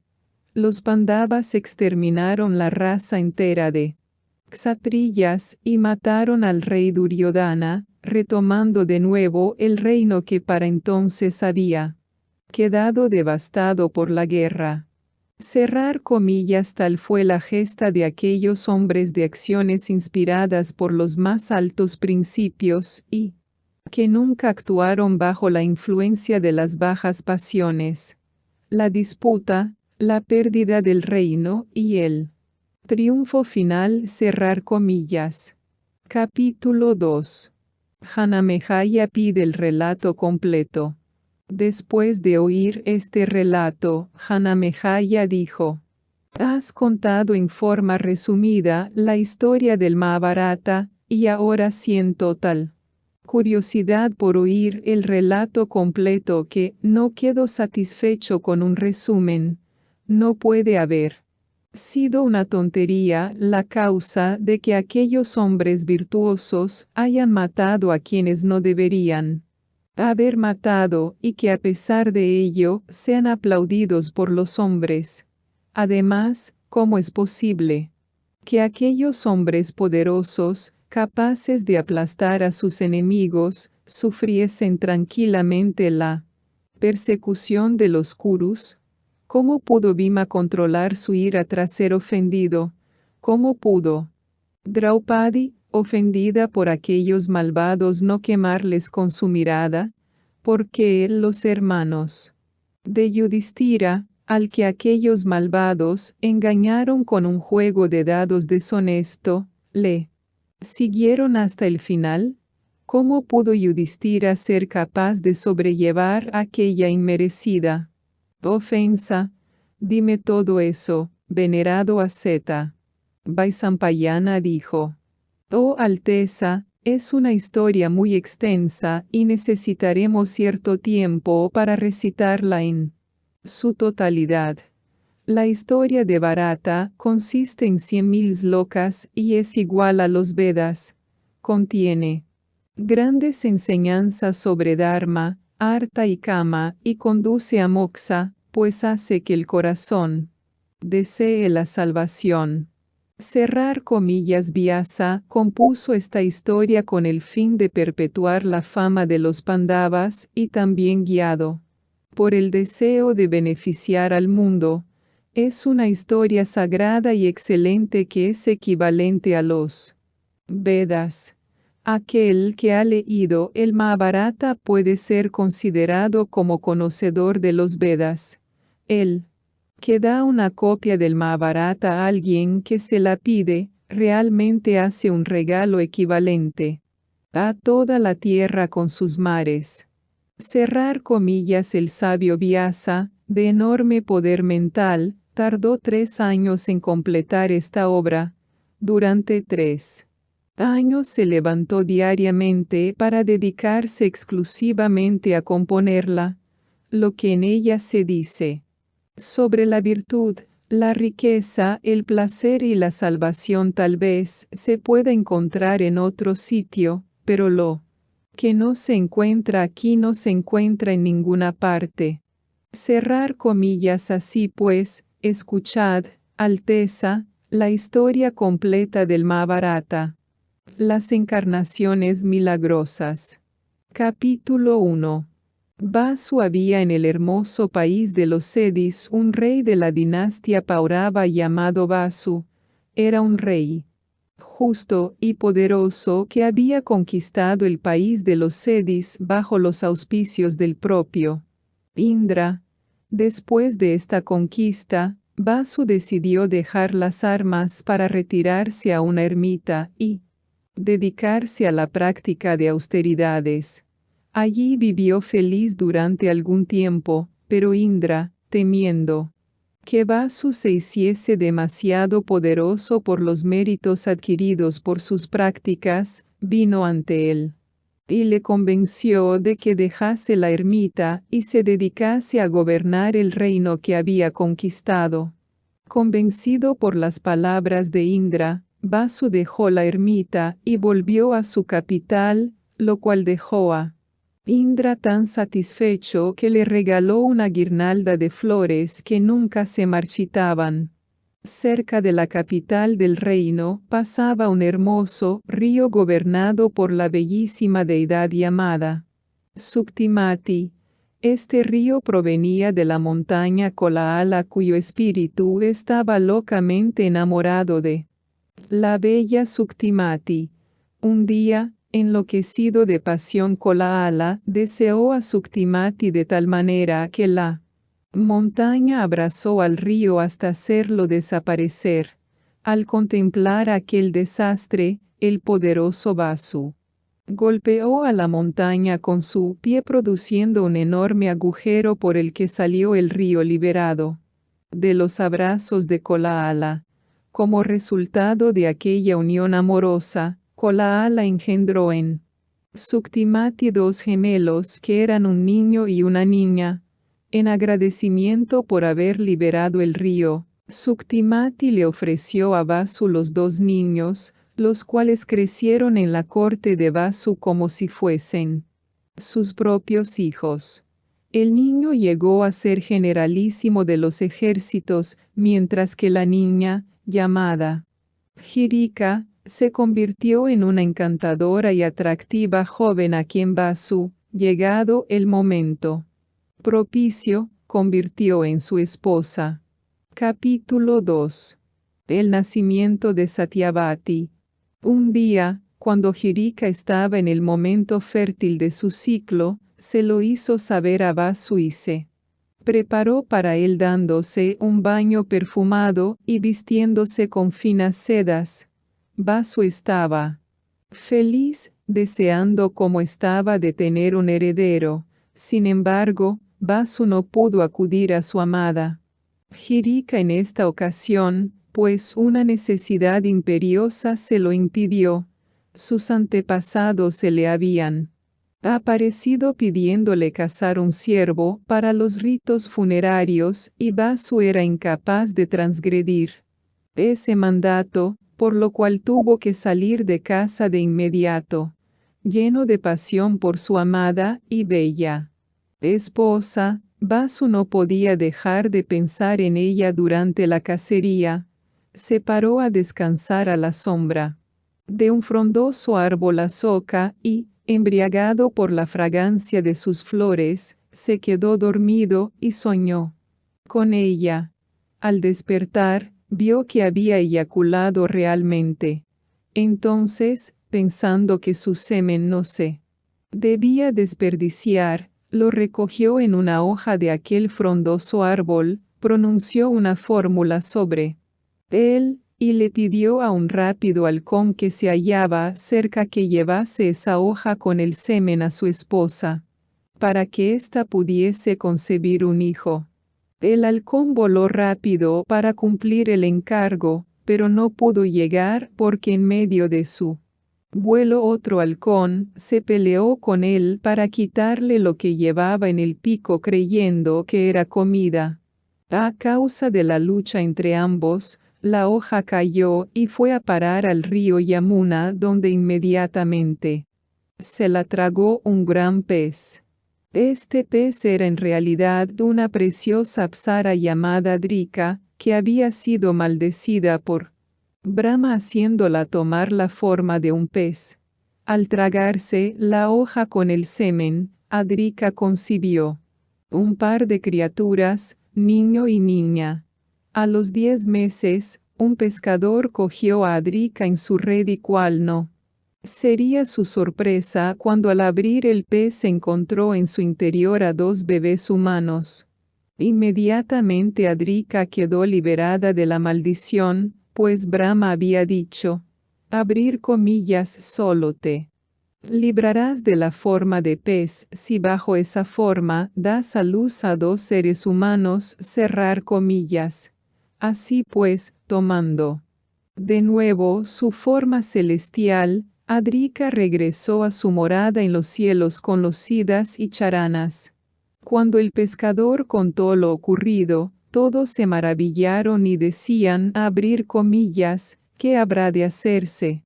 Los Pandavas exterminaron la raza entera de Kshatriyas y mataron al rey Duryodhana, retomando de nuevo el reino que para entonces había quedado devastado por la guerra. Cerrar comillas tal fue la gesta de aquellos hombres de acciones inspiradas por los más altos principios y que nunca actuaron bajo la influencia de las bajas pasiones. La disputa, la pérdida del reino y el triunfo final. Cerrar comillas. Capítulo 2. Janamejaya pide el relato completo. Después de oír este relato, Janamejaya dijo: has contado en forma resumida la historia del Mahabharata, y ahora siento tal curiosidad por oír el relato completo que no quedo satisfecho con un resumen. No puede haber sido una tontería la causa de que aquellos hombres virtuosos hayan matado a quienes no deberían haber matado y que a pesar de ello sean aplaudidos por los hombres. Además, ¿cómo es posible que aquellos hombres poderosos, capaces de aplastar a sus enemigos, sufriesen tranquilamente la persecución de los Kurus? ¿Cómo pudo Bhima controlar su ira tras ser ofendido? ¿Cómo pudo Draupadi, ofendida por aquellos malvados, no quemarles con su mirada? Porque los hermanos de Yudhishthira, al que aquellos malvados engañaron con un juego de dados deshonesto, le siguieron hasta el final. ¿Cómo pudo Yudhishthira ser capaz de sobrellevar aquella inmerecida ofensa? Dime todo eso, venerado asceta. Vaisampayana dijo: oh Alteza, es una historia muy extensa y necesitaremos cierto tiempo para recitarla en su totalidad. La historia de Bharata consiste en 100.000 slokas y es igual a los Vedas. Contiene grandes enseñanzas sobre Dharma, Artha y Kama y conduce a Moksha, pues hace que el corazón desee la salvación. Cerrar comillas. Vyasa compuso esta historia con el fin de perpetuar la fama de los Pandavas y también guiado por el deseo de beneficiar al mundo. Es una historia sagrada y excelente que es equivalente a los Vedas. Aquel que ha leído el Mahabharata puede ser considerado como conocedor de los Vedas. El que da una copia del Mahabharata a alguien que se la pide, realmente hace un regalo equivalente a toda la tierra con sus mares. Cerrar comillas. El sabio Vyasa, de enorme poder mental, tardó 3 años en completar esta obra. Durante 3 años se levantó diariamente para dedicarse exclusivamente a componerla. Lo que en ella se dice sobre la virtud, la riqueza, el placer y la salvación tal vez se pueda encontrar en otro sitio, pero lo que no se encuentra aquí no se encuentra en ninguna parte. Cerrar comillas. Así pues, escuchad, Alteza, la historia completa del Mahabharata. Las encarnaciones milagrosas. Capítulo 1. Vasu. Había en el hermoso país de los Sedis un rey de la dinastía Paurava llamado Vasu. Era un rey justo y poderoso que había conquistado el país de los Sedis bajo los auspicios del propio Indra. Después de esta conquista, Vasu decidió dejar las armas para retirarse a una ermita y dedicarse a la práctica de austeridades. Allí vivió feliz durante algún tiempo, pero Indra, temiendo que Vasu se hiciese demasiado poderoso por los méritos adquiridos por sus prácticas, vino ante él y le convenció de que dejase la ermita y se dedicase a gobernar el reino que había conquistado. Convencido por las palabras de Indra, Vasu dejó la ermita y volvió a su capital, lo cual dejó a Indra tan satisfecho que le regaló una guirnalda de flores que nunca se marchitaban. Cerca de la capital del reino pasaba un hermoso río gobernado por la bellísima deidad llamada Suktimati. Este río provenía de la montaña Kolahala, cuyo espíritu estaba locamente enamorado de la bella Suktimati. Un día, enloquecido de pasión, Kolahala deseó a Suktimati de tal manera que la montaña abrazó al río hasta hacerlo desaparecer. Al contemplar aquel desastre, el poderoso Vasu golpeó a la montaña con su pie, produciendo un enorme agujero por el que salió el río liberado de los abrazos de Kolahala. Como resultado de aquella unión amorosa, Kolahala engendró en Suktimati 2 gemelos que eran un niño y una niña. En agradecimiento por haber liberado el río, Suktimati le ofreció a Vasu los 2 niños, los cuales crecieron en la corte de Vasu como si fuesen sus propios hijos. El niño llegó a ser generalísimo de los ejércitos, mientras que la niña, llamada Jirika, se convirtió en una encantadora y atractiva joven a quien Vasu, llegado el momento propicio, convirtió en su esposa. Capítulo 2. El nacimiento de Satyavati. Un día, cuando Jirika estaba en el momento fértil de su ciclo, se lo hizo saber a Vasu y se preparó para él dándose un baño perfumado y vistiéndose con finas sedas. Vasu estaba feliz, deseando como estaba de tener un heredero. Sin embargo, Vasu no pudo acudir a su amada Jirika en esta ocasión, pues una necesidad imperiosa se lo impidió. Sus antepasados se le habían aparecido pidiéndole cazar un ciervo para los ritos funerarios y Vasu era incapaz de transgredir ese mandato, por lo cual tuvo que salir de casa de inmediato, lleno de pasión por su amada y bella esposa. Vasu no podía dejar de pensar en ella durante la cacería. Se paró a descansar a la sombra de un frondoso árbol asoka y, embriagado por la fragancia de sus flores, se quedó dormido y soñó con ella. Al despertar, vio que había eyaculado realmente. Entonces, pensando que su semen no se debía desperdiciar, lo recogió en una hoja de aquel frondoso árbol, pronunció una fórmula sobre él, y le pidió a un rápido halcón que se hallaba cerca que llevase esa hoja con el semen a su esposa, para que ésta pudiese concebir un hijo. El halcón voló rápido para cumplir el encargo, pero no pudo llegar porque en medio de su vuelo otro halcón se peleó con él para quitarle lo que llevaba en el pico creyendo que era comida. A causa de la lucha entre ambos, la hoja cayó y fue a parar al río Yamuna, donde inmediatamente se la tragó un gran pez. Este pez era en realidad una preciosa apsara llamada Drika, que había sido maldecida por Brahma haciéndola tomar la forma de un pez. Al tragarse la hoja con el semen, Adrika concibió un par de criaturas, niño y niña. A los 10 meses, un pescador cogió a Adrika en su red y cuál no sería su sorpresa cuando al abrir el pez se encontró en su interior a 2 bebés humanos. Inmediatamente Adrika quedó liberada de la maldición, pues Brahma había dicho, abrir comillas solo te librarás de la forma de pez si bajo esa forma das a luz a 2 seres humanos, cerrar comillas. Así pues, tomando de nuevo su forma celestial, Adrika regresó a su morada en los cielos con los siddhas y charanas. Cuando el pescador contó lo ocurrido, todos se maravillaron y decían, abrir comillas, ¿qué habrá de hacerse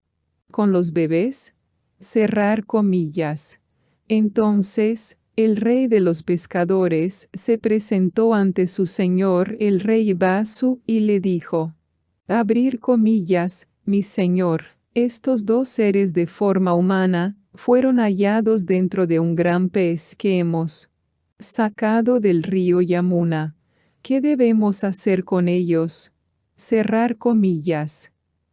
con los bebés? Cerrar comillas. Entonces, el rey de los pescadores se presentó ante su señor el rey Vasu y le dijo, abrir comillas, mi señor, estos 2 seres de forma humana, fueron hallados dentro de un gran pez que hemos sacado del río Yamuna. ¿Qué debemos hacer con ellos? Cerrar comillas.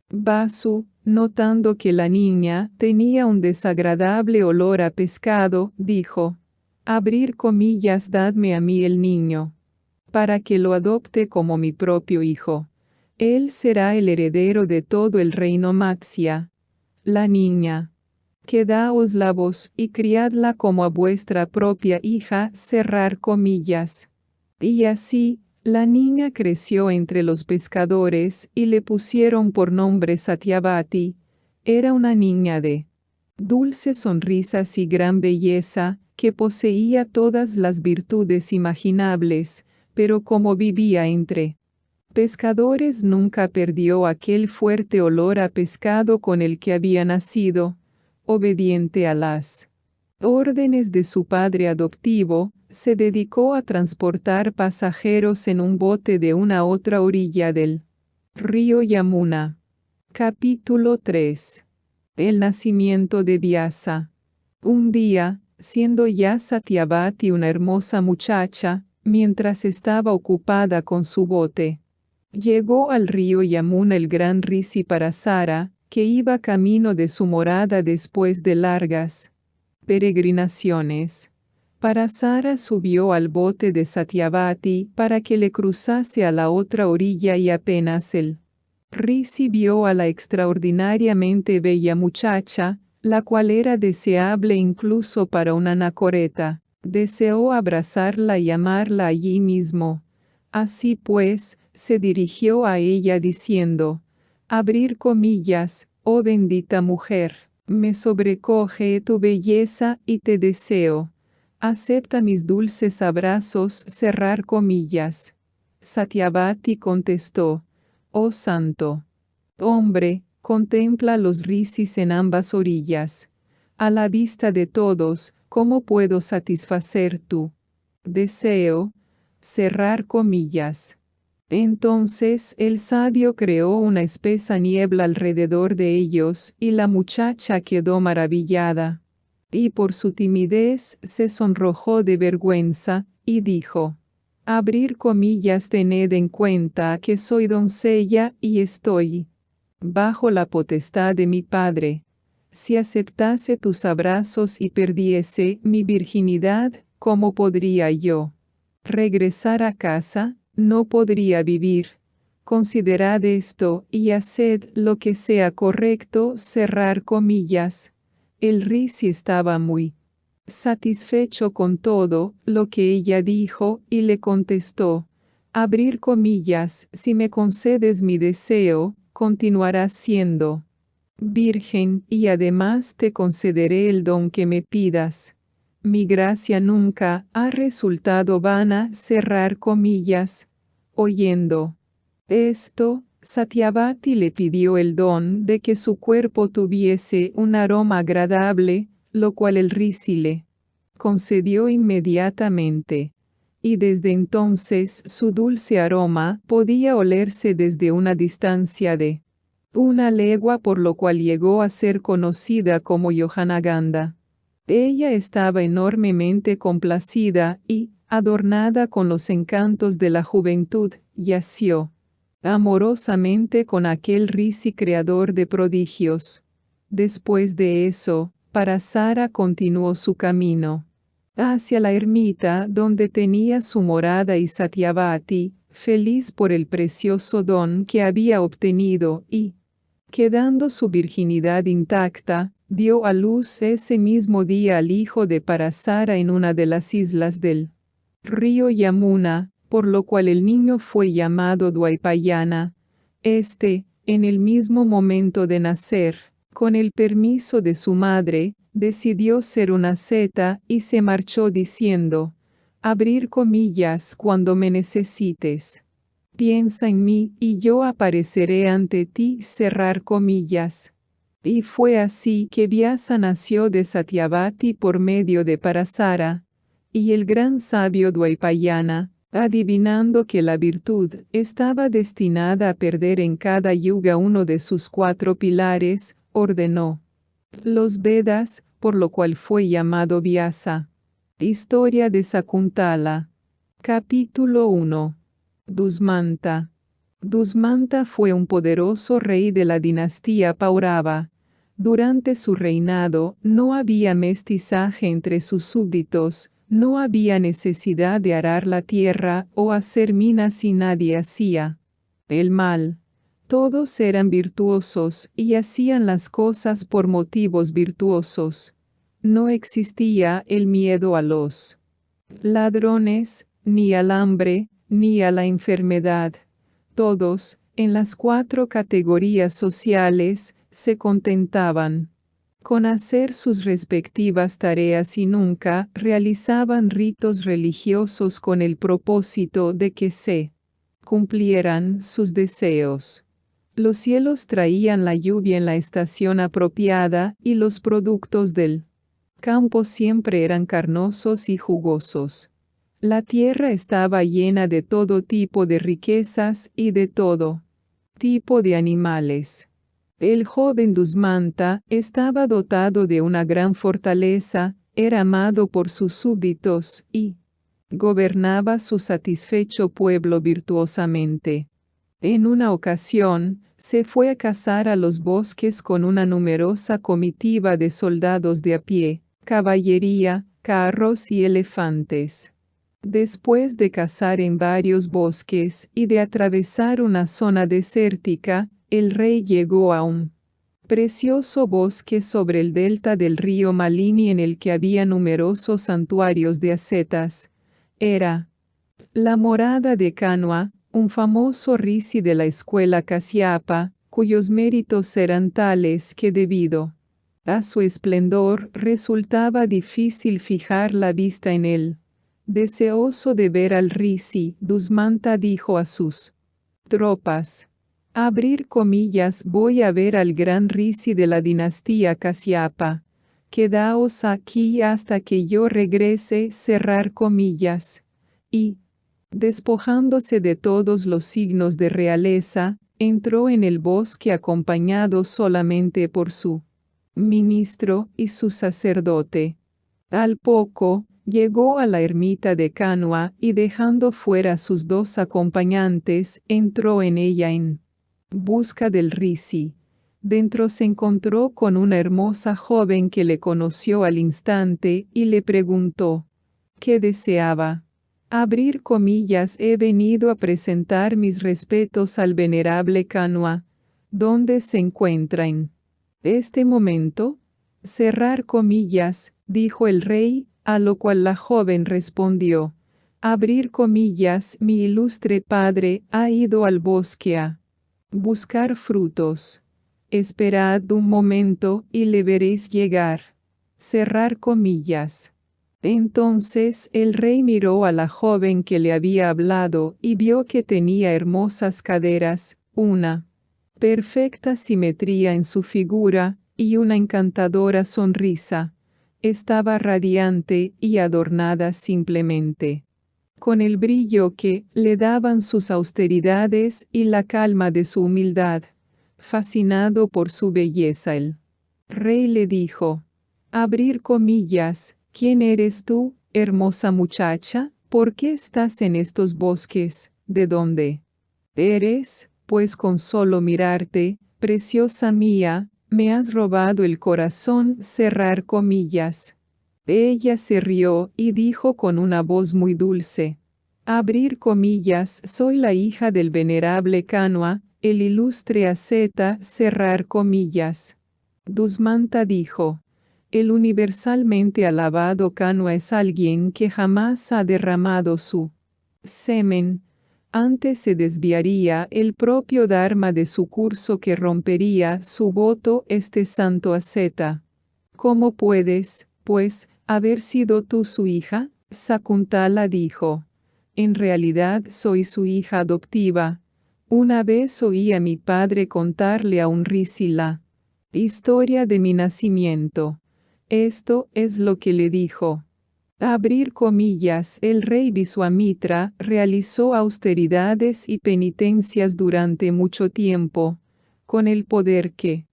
Vasu, notando que la niña tenía un desagradable olor a pescado, dijo, abrir comillas, dadme a mí el niño, para que lo adopte como mi propio hijo. Él será el heredero de todo el reino Matsya. La niña, quedaos la voz y criadla como a vuestra propia hija, cerrar comillas. Y así, la niña creció entre los pescadores y le pusieron por nombre Satyavati. Era una niña de dulces sonrisas y gran belleza, que poseía todas las virtudes imaginables, pero como vivía entre pescadores nunca perdió aquel fuerte olor a pescado con el que había nacido. Obediente a las órdenes de su padre adoptivo, se dedicó a transportar pasajeros en un bote de una a otra orilla del río Yamuna. Capítulo 3. El nacimiento de Vyasa. Un día, siendo ya Satyavati una hermosa muchacha, mientras estaba ocupada con su bote, llegó al río Yamuna el gran Rishi Parasara, que iba camino de su morada después de largas peregrinaciones. Parasara subió al bote de Satyavati para que le cruzase a la otra orilla y apenas el Rishi vio a la extraordinariamente bella muchacha, la cual era deseable incluso para una anacoreta, deseó abrazarla y amarla allí mismo. Así pues, se dirigió a ella diciendo, abrir comillas, oh bendita mujer, me sobrecoge tu belleza y te deseo. Acepta mis dulces abrazos, cerrar comillas. Satyavati contestó, oh santo hombre, contempla los rishis en ambas orillas. A la vista de todos, ¿cómo puedo satisfacer tu deseo? Cerrar comillas. Entonces el sabio creó una espesa niebla alrededor de ellos y la muchacha quedó maravillada. Y por su timidez se sonrojó de vergüenza, y dijo, Abrir comillas, tened en cuenta que soy doncella y estoy bajo la potestad de mi padre. Si aceptase tus abrazos y perdiese mi virginidad, ¿cómo podría yo regresar a casa? No podría vivir. Considerad esto y haced lo que sea correcto. Cerrar comillas. El Risi estaba muy satisfecho con todo lo que ella dijo y le contestó, abrir comillas, si me concedes mi deseo, continuarás siendo virgen y además te concederé el don que me pidas. Mi gracia nunca ha resultado vana. Cerrar comillas. Oyendo esto, Satyavati le pidió el don de que su cuerpo tuviese un aroma agradable, lo cual el Risi le concedió inmediatamente. Y desde entonces su dulce aroma podía olerse desde una distancia de una legua, por lo cual llegó a ser conocida como Yohanaganda. Ella estaba enormemente complacida y, adornada con los encantos de la juventud, yació amorosamente con aquel Risi creador de prodigios. Después de eso, Parasara continuó su camino hacia la ermita donde tenía su morada, y Satyavati, feliz por el precioso don que había obtenido y, quedando su virginidad intacta, dio a luz ese mismo día al hijo de Parasara en una de las islas del río Yamuna, por lo cual el niño fue llamado Dwaipayana. En el mismo momento de nacer, con el permiso de su madre, decidió ser una asceta y se marchó diciendo, abrir comillas, cuando me necesites. Piensa en mí y yo apareceré ante ti. Cerrar comillas. Y fue así que Vyasa nació de Satyavati por medio de Parasara. Y el gran sabio Dwaipayana, adivinando que la virtud estaba destinada a perder en cada yuga uno de sus 4 pilares, ordenó los Vedas, por lo cual fue llamado Vyasa. Historia de Sakuntala. Capítulo 1. Dusmanta. Dusmanta fue un poderoso rey de la dinastía Paurava. Durante su reinado no había mestizaje entre sus súbditos, no había necesidad de arar la tierra o hacer minas y nadie hacía el mal. Todos eran virtuosos y hacían las cosas por motivos virtuosos. No existía el miedo a los ladrones, ni al hambre, ni a la enfermedad. Todos, en las 4 categorías sociales, se contentaban con hacer sus respectivas tareas y nunca realizaban ritos religiosos con el propósito de que se cumplieran sus deseos. Los cielos traían la lluvia en la estación apropiada y los productos del campo siempre eran carnosos y jugosos. La tierra estaba llena de todo tipo de riquezas y de todo tipo de animales. El joven Dusmanta estaba dotado de una gran fortaleza, era amado por sus súbditos y gobernaba su satisfecho pueblo virtuosamente. En una ocasión, se fue a cazar a los bosques con una numerosa comitiva de soldados de a pie, caballería, carros y elefantes. Después de cazar en varios bosques y de atravesar una zona desértica, el rey llegó a un precioso bosque sobre el delta del río Malini en el que había numerosos santuarios de ascetas. Era la morada de Kanwa, un famoso Risi de la escuela Kasyapa, cuyos méritos eran tales que debido a su esplendor resultaba difícil fijar la vista en él. Deseoso de ver al Risi, Dusmanta dijo a sus tropas, abrir comillas, voy a ver al gran Risi de la dinastía Kasyapa. Quedaos aquí hasta que yo regrese. Cerrar comillas. Y, despojándose de todos los signos de realeza, entró en el bosque acompañado solamente por su ministro y su sacerdote. Al poco, Llegó a la ermita de Canua y dejando fuera sus 2 acompañantes, entró en ella en busca del Risi. Dentro se encontró con una hermosa joven que le conoció al instante y le preguntó, ¿qué deseaba? Abrir comillas, he venido a presentar mis respetos al venerable Canua. ¿Dónde se encuentra en este momento? Cerrar comillas, dijo el rey, a lo cual la joven respondió, abrir comillas, mi ilustre padre ha ido al bosque a buscar frutos. Esperad un momento y le veréis llegar. Cerrar comillas. Entonces el rey miró a la joven que le había hablado y vio que tenía hermosas caderas, una perfecta simetría en su figura y una encantadora sonrisa. Estaba radiante y adornada simplemente con el brillo que le daban sus austeridades y la calma de su humildad. Fascinado por su belleza, el rey le dijo, abrir comillas, ¿quién eres tú, hermosa muchacha? ¿Por qué estás en estos bosques? ¿De dónde eres? Pues con solo mirarte, preciosa mía, me has robado el corazón. Cerrar comillas. Ella se rió y dijo con una voz muy dulce, abrir comillas, soy la hija del venerable Canua, el ilustre asceta. Cerrar comillas. Dusmanta dijo, el universalmente alabado Canua es alguien que jamás ha derramado su semen. Antes se desviaría el propio Dharma de su curso que rompería su voto este santo asceta. ¿Cómo puedes, pues, haber sido tú su hija? Sakuntala dijo. En realidad soy su hija adoptiva. Una vez oí a mi padre contarle a un risi la historia de mi nacimiento. Esto es lo que le dijo. Abrir comillas, el rey Visuamitra realizó austeridades y penitencias durante mucho tiempo. Con el poder que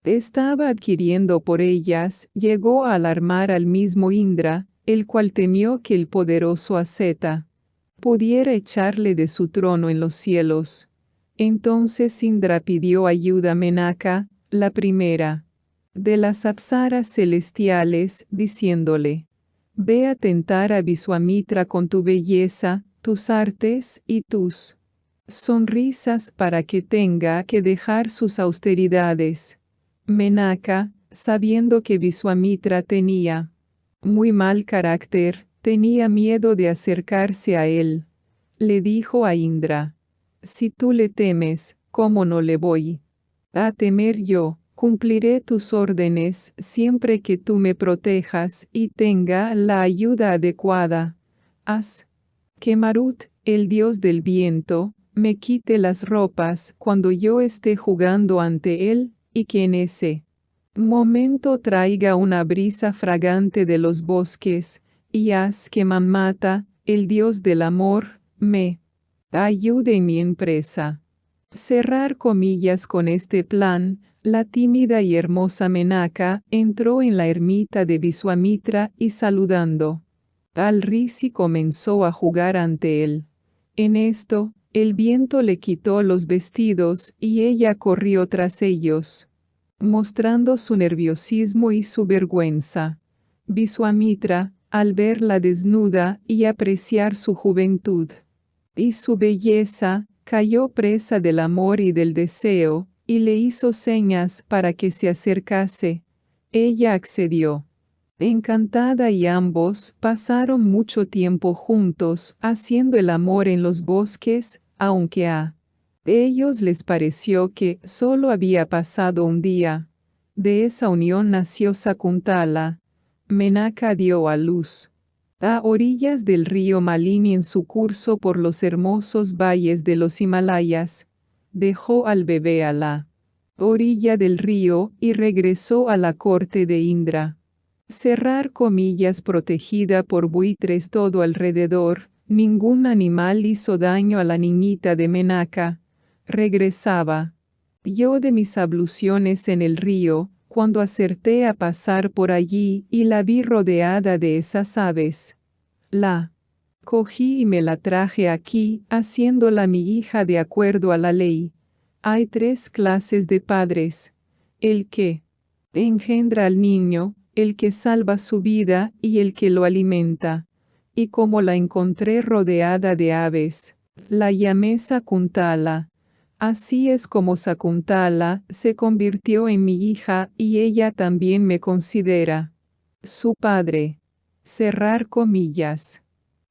estaba adquiriendo por ellas, llegó a alarmar al mismo Indra, el cual temió que el poderoso asceta pudiera echarle de su trono en los cielos. Entonces Indra pidió ayuda a Menaka, la primera de las apsaras celestiales, diciéndole, ve a tentar a Visuamitra con tu belleza, tus artes y tus sonrisas para que tenga que dejar sus austeridades. Menaka, sabiendo que Visuamitra tenía muy mal carácter, tenía miedo de acercarse a él. Le dijo a Indra, si tú le temes, ¿cómo no le voy a temer yo? Cumpliré tus órdenes siempre que tú me protejas y tenga la ayuda adecuada. Haz que Marut, el dios del viento, me quite las ropas cuando yo esté jugando ante él, y que en ese momento traiga una brisa fragante de los bosques, y haz que Manmata, el dios del amor, me ayude en mi empresa. Cerrar comillas. Con este plan, la tímida y hermosa Menaka entró en la ermita de Visuamitra y saludando al risi comenzó a jugar ante él. En esto, el viento le quitó los vestidos y ella corrió tras ellos, mostrando su nerviosismo y su vergüenza. Visuamitra, al verla desnuda y apreciar su juventud y su belleza, cayó presa del amor y del deseo, y le hizo señas para que se acercase. Ella accedió. Encantada, y ambos pasaron mucho tiempo juntos haciendo el amor en los bosques, aunque a ellos les pareció que solo había pasado un día. De esa unión nació Sakuntala. Menaka dio a luz a orillas del río Malini en su curso por los hermosos valles de los Himalayas. Dejó al bebé a la orilla del río y regresó a la corte de Indra. Cerrar comillas. Protegida por buitres todo alrededor, ningún animal hizo daño a la niñita de Menaka. Regresaba yo de mis abluciones en el río, cuando acerté a pasar por allí y la vi rodeada de esas aves. La cogí y me la traje aquí, haciéndola mi hija de acuerdo a la ley. Hay 3 clases de padres: el que engendra al niño, el que salva su vida y el que lo alimenta. Y como la encontré rodeada de aves, la llamé Sakuntala. Así es como Sakuntala se convirtió en mi hija y ella también me considera su padre. Cerrar comillas.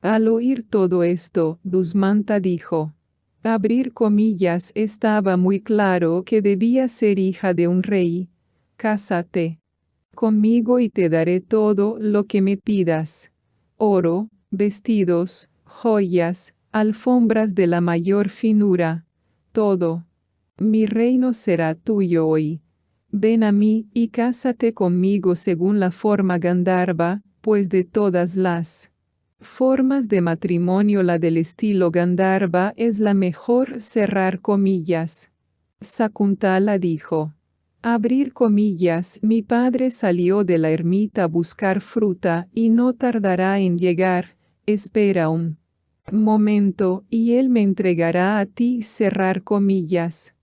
Al oír todo esto, Dusmanta dijo: abrir comillas, estaba muy claro que debía ser hija de un rey. Cásate conmigo y te daré todo lo que me pidas: oro, vestidos, joyas, alfombras de la mayor finura, todo. Mi reino será tuyo hoy. Ven a mí y cásate conmigo según la forma Gandharva, pues de todas las formas de matrimonio la del estilo Gandharva es la mejor. Cerrar comillas. Sakuntala dijo: abrir comillas, mi padre salió de la ermita a buscar fruta y no tardará en llegar. Espera un momento y él me entregará a ti. Cerrar comillas.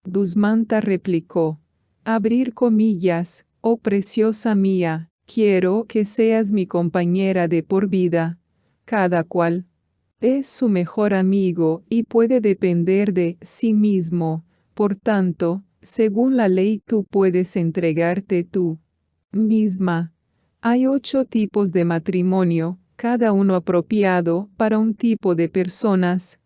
Dusmanta replicó: abrir comillas, oh preciosa mía, quiero que seas mi compañera de por vida. Cada cual es su mejor amigo y puede depender de sí mismo. Por tanto, según la ley tú puedes entregarte tú misma. Hay 8 tipos de matrimonio, cada uno apropiado para un tipo de personas.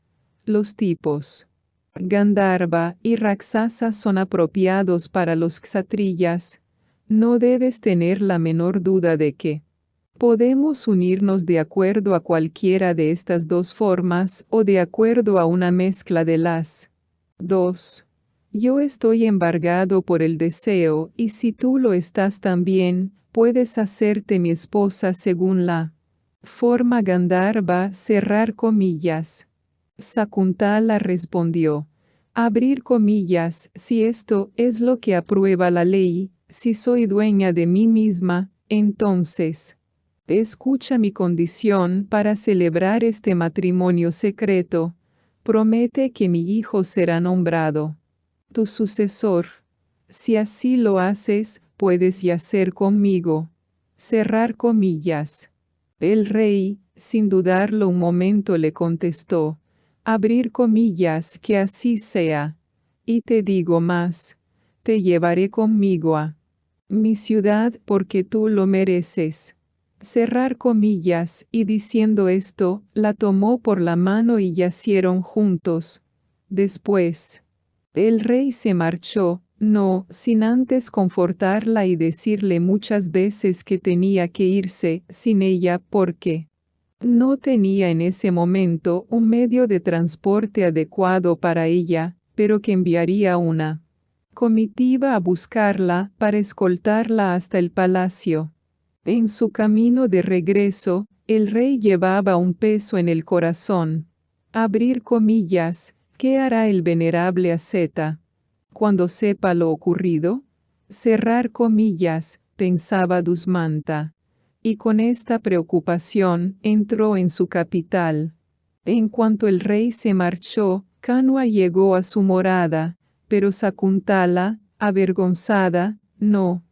Los tipos Gandharva y Raksasa son apropiados para los kshatriyas. No debes tener la menor duda de que podemos unirnos de acuerdo a cualquiera de estas 2 formas o de acuerdo a una mezcla de las 2. Yo estoy embargado por el deseo y si tú lo estás también, puedes hacerte mi esposa según la forma Gandharva. Cerrar comillas. Sakuntala respondió: abrir comillas, si esto es lo que aprueba la ley, si soy dueña de mí misma, entonces escucha mi condición para celebrar este matrimonio secreto. Promete que mi hijo será nombrado tu sucesor. Si así lo haces, puedes yacer conmigo. Cerrar comillas. El rey, sin dudarlo un momento, le contestó: abrir comillas, que así sea. Y te digo más: te llevaré conmigo a mi ciudad porque tú lo mereces. Cerrar comillas, y diciendo esto, la tomó por la mano y yacieron juntos. Después, el rey se marchó, no sin antes confortarla y decirle muchas veces que tenía que irse sin ella porque no tenía en ese momento un medio de transporte adecuado para ella, pero que enviaría una comitiva a buscarla para escoltarla hasta el palacio. En su camino de regreso, el rey llevaba un peso en el corazón. Abrir comillas, ¿qué hará el venerable asceta cuando sepa lo ocurrido? Cerrar comillas, pensaba Dusmanta. Y con esta preocupación entró en su capital. En cuanto el rey se marchó, Kanwa llegó a su morada, pero Sakuntala, avergonzada, no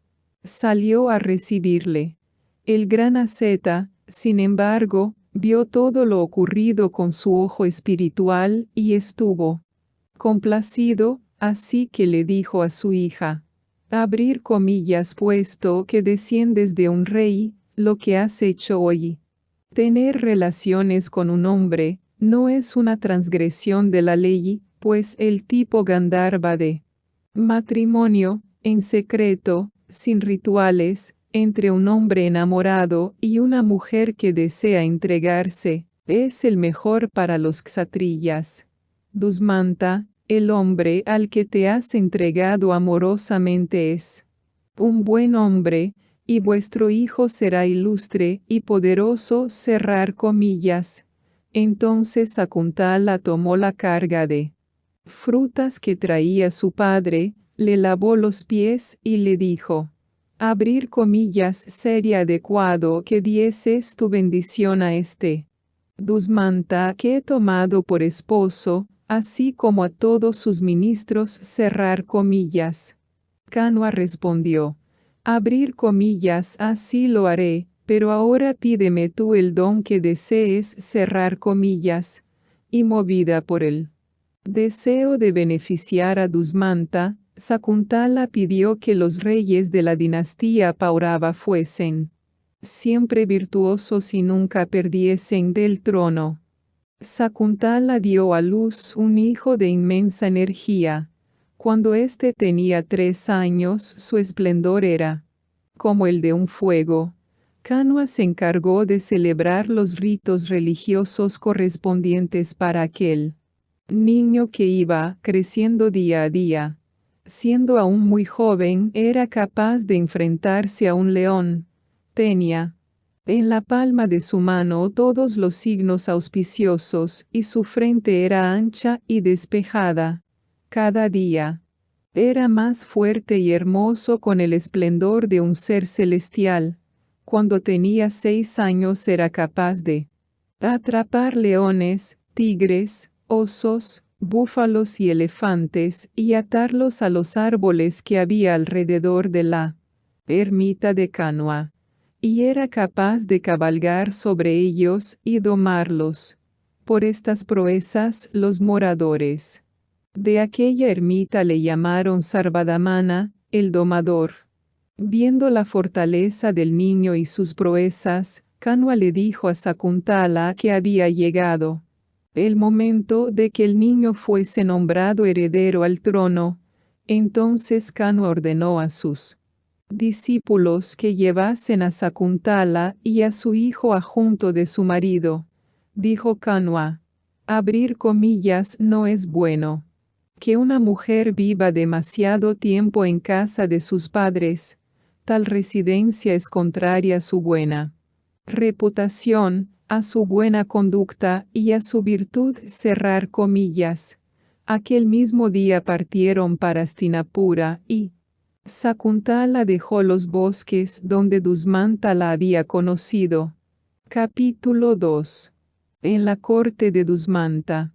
salió a recibirle. El gran asceta, sin embargo, vio todo lo ocurrido con su ojo espiritual y estuvo complacido, así que le dijo a su hija: abrir comillas, puesto que desciendes de un rey, lo que has hecho hoy. Tener relaciones con un hombre no es una transgresión de la ley, pues el tipo Gandharva de matrimonio, en secreto, sin rituales, entre un hombre enamorado y una mujer que desea entregarse, es el mejor para los kshatriyas. Dusmanta, el hombre al que te has entregado amorosamente es un buen hombre, y vuestro hijo será ilustre y poderoso. Cerrar comillas. Entonces Sakuntala tomó la carga de frutas que traía su padre, le lavó los pies y le dijo: Abrir comillas, sería adecuado que dieses tu bendición a este Dusmanta que he tomado por esposo, así como a todos sus ministros, cerrar comillas. Kanua respondió, abrir comillas, así lo haré, pero ahora pídeme tú el don que desees, cerrar comillas. Y movida por el deseo de beneficiar a Dusmanta, Sakuntala pidió que los reyes de la dinastía Paurava fuesen siempre virtuosos y nunca perdiesen del trono. Sakuntala dio a luz un hijo de inmensa energía. Cuando éste tenía 3 años, su esplendor era como el de un fuego. Kanua se encargó de celebrar los ritos religiosos correspondientes para aquel niño que iba creciendo día a día. Siendo aún muy joven, era capaz de enfrentarse a un león. Tenía en la palma de su mano todos los signos auspiciosos, y su frente era ancha y despejada. Cada día era más fuerte y hermoso con el esplendor de un ser celestial. Cuando tenía 6 años era capaz de atrapar leones, tigres, osos, búfalos y elefantes, y atarlos a los árboles que había alrededor de la ermita de Kanua. Y era capaz de cabalgar sobre ellos y domarlos. Por estas proezas los moradores de aquella ermita le llamaron Sarvadamana, el domador. Viendo la fortaleza del niño y sus proezas, Kanua le dijo a Sakuntala que había llegado el momento de que el niño fuese nombrado heredero al trono. Entonces Kanua ordenó a sus discípulos que llevasen a Sakuntala y a su hijo adjunto de su marido. Dijo Kanua, abrir comillas no es bueno. Que una mujer viva demasiado tiempo en casa de sus padres, tal residencia es contraria a su buena reputación, a su buena conducta y a su virtud, cerrar comillas. Aquel mismo día partieron para Hastinapura y Sakuntala dejó los bosques donde Dusmanta la había conocido. Capítulo 2. En la corte de Dusmanta.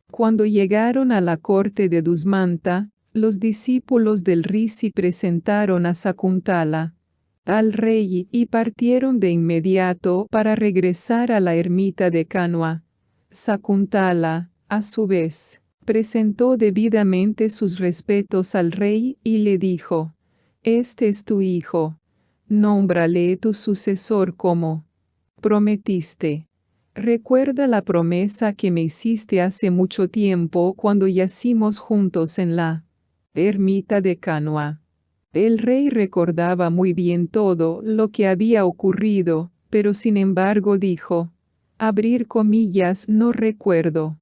Cuando llegaron a la corte de Dusmanta, los discípulos del Rishi presentaron a Sakuntala al rey y partieron de inmediato para regresar a la ermita de Kanua. Sakuntala, a su vez, presentó debidamente sus respetos al rey y le dijo, este es tu hijo, nómbrale tu sucesor como prometiste. Recuerda la promesa que me hiciste hace mucho tiempo cuando yacimos juntos en la ermita de Kanua. El rey recordaba muy bien todo lo que había ocurrido, pero sin embargo dijo, abrir comillas, no recuerdo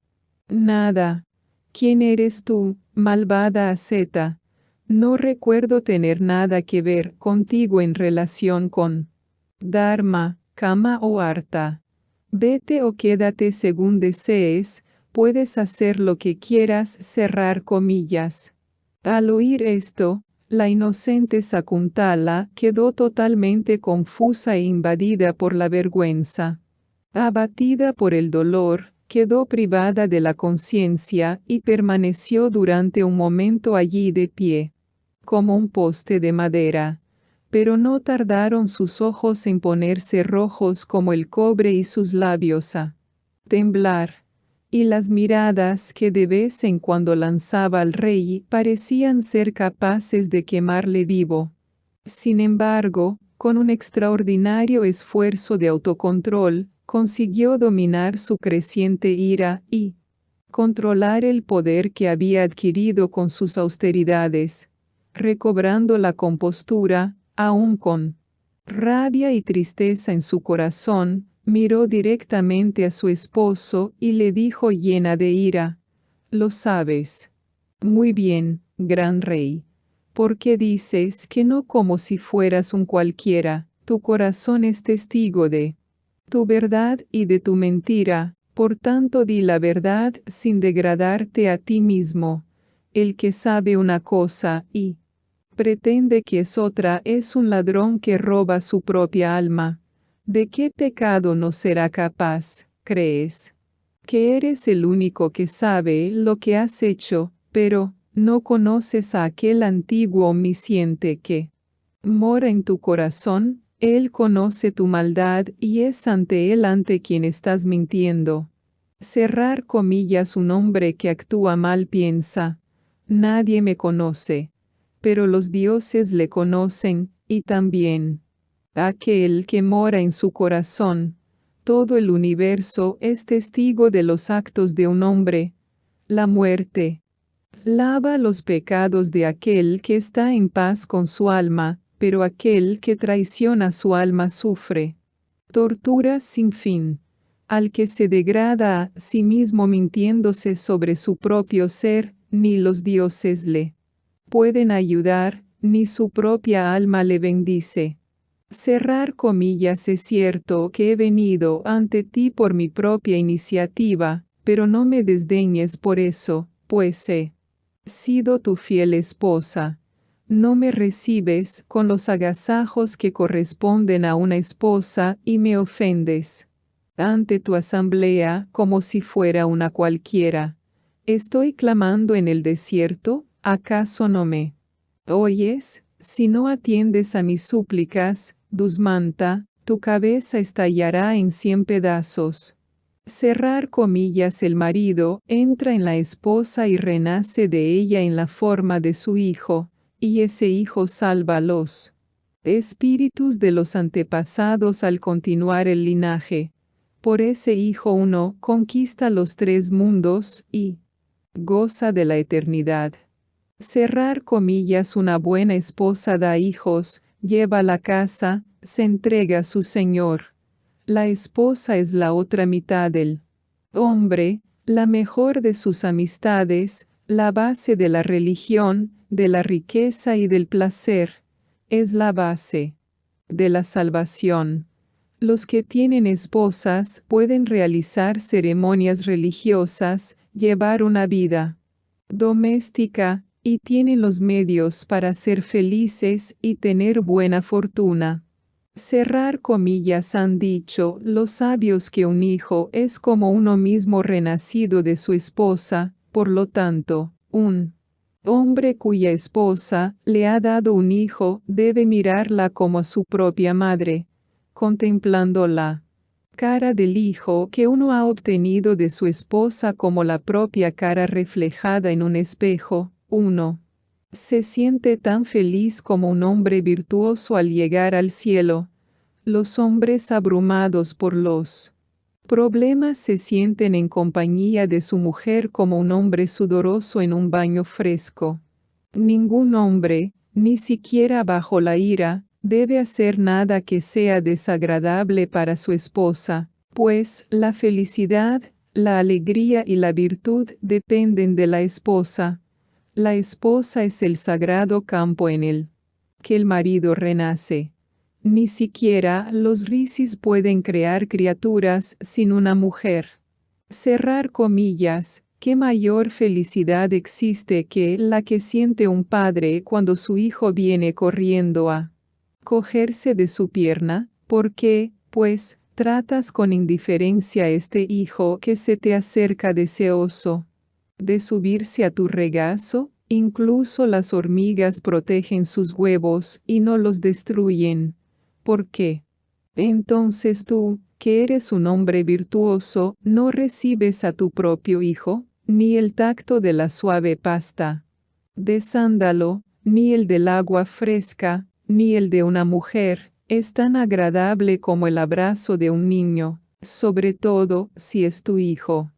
nada. ¿Quién eres tú, malvada asceta? No recuerdo tener nada que ver contigo en relación con Dharma, Kama o Artha. Vete o quédate según desees, puedes hacer lo que quieras, cerrar comillas. Al oír esto, la inocente Sakuntala quedó totalmente confusa e invadida por la vergüenza. Abatida por el dolor, quedó privada de la conciencia y permaneció durante un momento allí de pie, como un poste de madera. Pero no tardaron sus ojos en ponerse rojos como el cobre y sus labios a temblar. Y las miradas que de vez en cuando lanzaba al rey parecían ser capaces de quemarle vivo. Sin embargo, con un extraordinario esfuerzo de autocontrol, consiguió dominar su creciente ira y controlar el poder que había adquirido con sus austeridades. Recobrando la compostura, aún con rabia y tristeza en su corazón, miró directamente a su esposo y le dijo llena de ira, «Lo sabes muy bien, gran rey. ¿Por qué dices que no como si fueras un cualquiera? Tu corazón es testigo de tu verdad y de tu mentira, por tanto di la verdad sin degradarte a ti mismo. El que sabe una cosa y Pretende que Esotra es un ladrón que roba su propia alma. ¿De qué pecado no será capaz, crees? Que eres el único que sabe lo que has hecho, pero no conoces a aquel antiguo omnisciente que mora en tu corazón. Él conoce tu maldad y es ante él ante quien estás mintiendo. Cerrar comillas. Un hombre que actúa mal piensa: nadie me conoce, pero los dioses le conocen, y también aquel que mora en su corazón. Todo el universo es testigo de los actos de un hombre. La muerte lava los pecados de aquel que está en paz con su alma, pero aquel que traiciona su alma sufre torturas sin fin. Al que se degrada a sí mismo mintiéndose sobre su propio ser, ni los dioses le pueden ayudar, ni su propia alma le bendice. Cerrar comillas. Es cierto que he venido ante ti por mi propia iniciativa, pero no me desdeñes por eso, pues he sido tu fiel esposa. No me recibes con los agasajos que corresponden a una esposa y me ofendes ante tu asamblea como si fuera una cualquiera. Estoy clamando en el desierto, ¿acaso no me oyes? Si no atiendes a mis súplicas, Dusmanta, tu cabeza estallará en 100 pedazos. Cerrar comillas. El marido entra en la esposa y renace de ella en la forma de su hijo, y ese hijo salva los espíritus de los antepasados al continuar el linaje. Por ese hijo uno conquista los 3 mundos y goza de la eternidad. Cerrar comillas. Una buena esposa da hijos, lleva la casa, se entrega a su señor. La esposa es la otra mitad del hombre, la mejor de sus amistades, la base de la religión, de la riqueza y del placer. Es la base de la salvación. Los que tienen esposas pueden realizar ceremonias religiosas, llevar una vida doméstica, y tienen los medios para ser felices y tener buena fortuna. Cerrar comillas. Han dicho los sabios que un hijo es como uno mismo renacido de su esposa, por lo tanto, un hombre cuya esposa le ha dado un hijo debe mirarla como a su propia madre, contemplando la cara del hijo que uno ha obtenido de su esposa como la propia cara reflejada en un espejo. Uno se siente tan feliz como un hombre virtuoso al llegar al cielo. Los hombres abrumados por los problemas se sienten en compañía de su mujer como un hombre sudoroso en un baño fresco. Ningún hombre, ni siquiera bajo la ira, debe hacer nada que sea desagradable para su esposa, pues la felicidad, la alegría y la virtud dependen de la esposa. La esposa es el sagrado campo en el que el marido renace. Ni siquiera los risis pueden crear criaturas sin una mujer. Cerrar comillas. ¿Qué mayor felicidad existe que la que siente un padre cuando su hijo viene corriendo a cogerse de su pierna? ¿Por qué, pues, tratas con indiferencia a este hijo que se te acerca deseoso de subirse a tu regazo? Incluso las hormigas protegen sus huevos y no los destruyen. ¿Por qué? Entonces tú, que eres un hombre virtuoso, no recibes a tu propio hijo, ni el tacto de la suave pasta de sándalo, ni el del agua fresca, ni el de una mujer, es tan agradable como el abrazo de un niño, sobre todo si es tu hijo.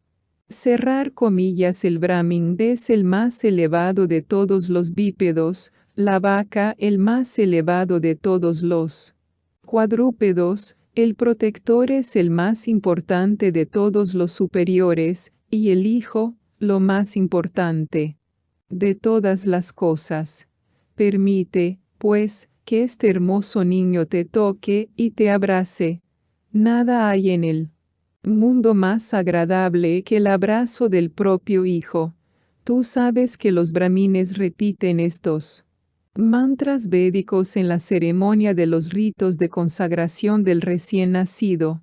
Cerrar comillas. El Brahmin es el más elevado de todos los bípedos, la vaca el más elevado de todos los cuadrúpedos, el protector es el más importante de todos los superiores, y el hijo, lo más importante de todas las cosas. Permite, pues, que este hermoso niño te toque y te abrace. Nada hay en el mundo más agradable que el abrazo del propio hijo. Tú sabes que los brahmines repiten estos Mantras védicos en la ceremonia de los ritos de consagración del recién nacido.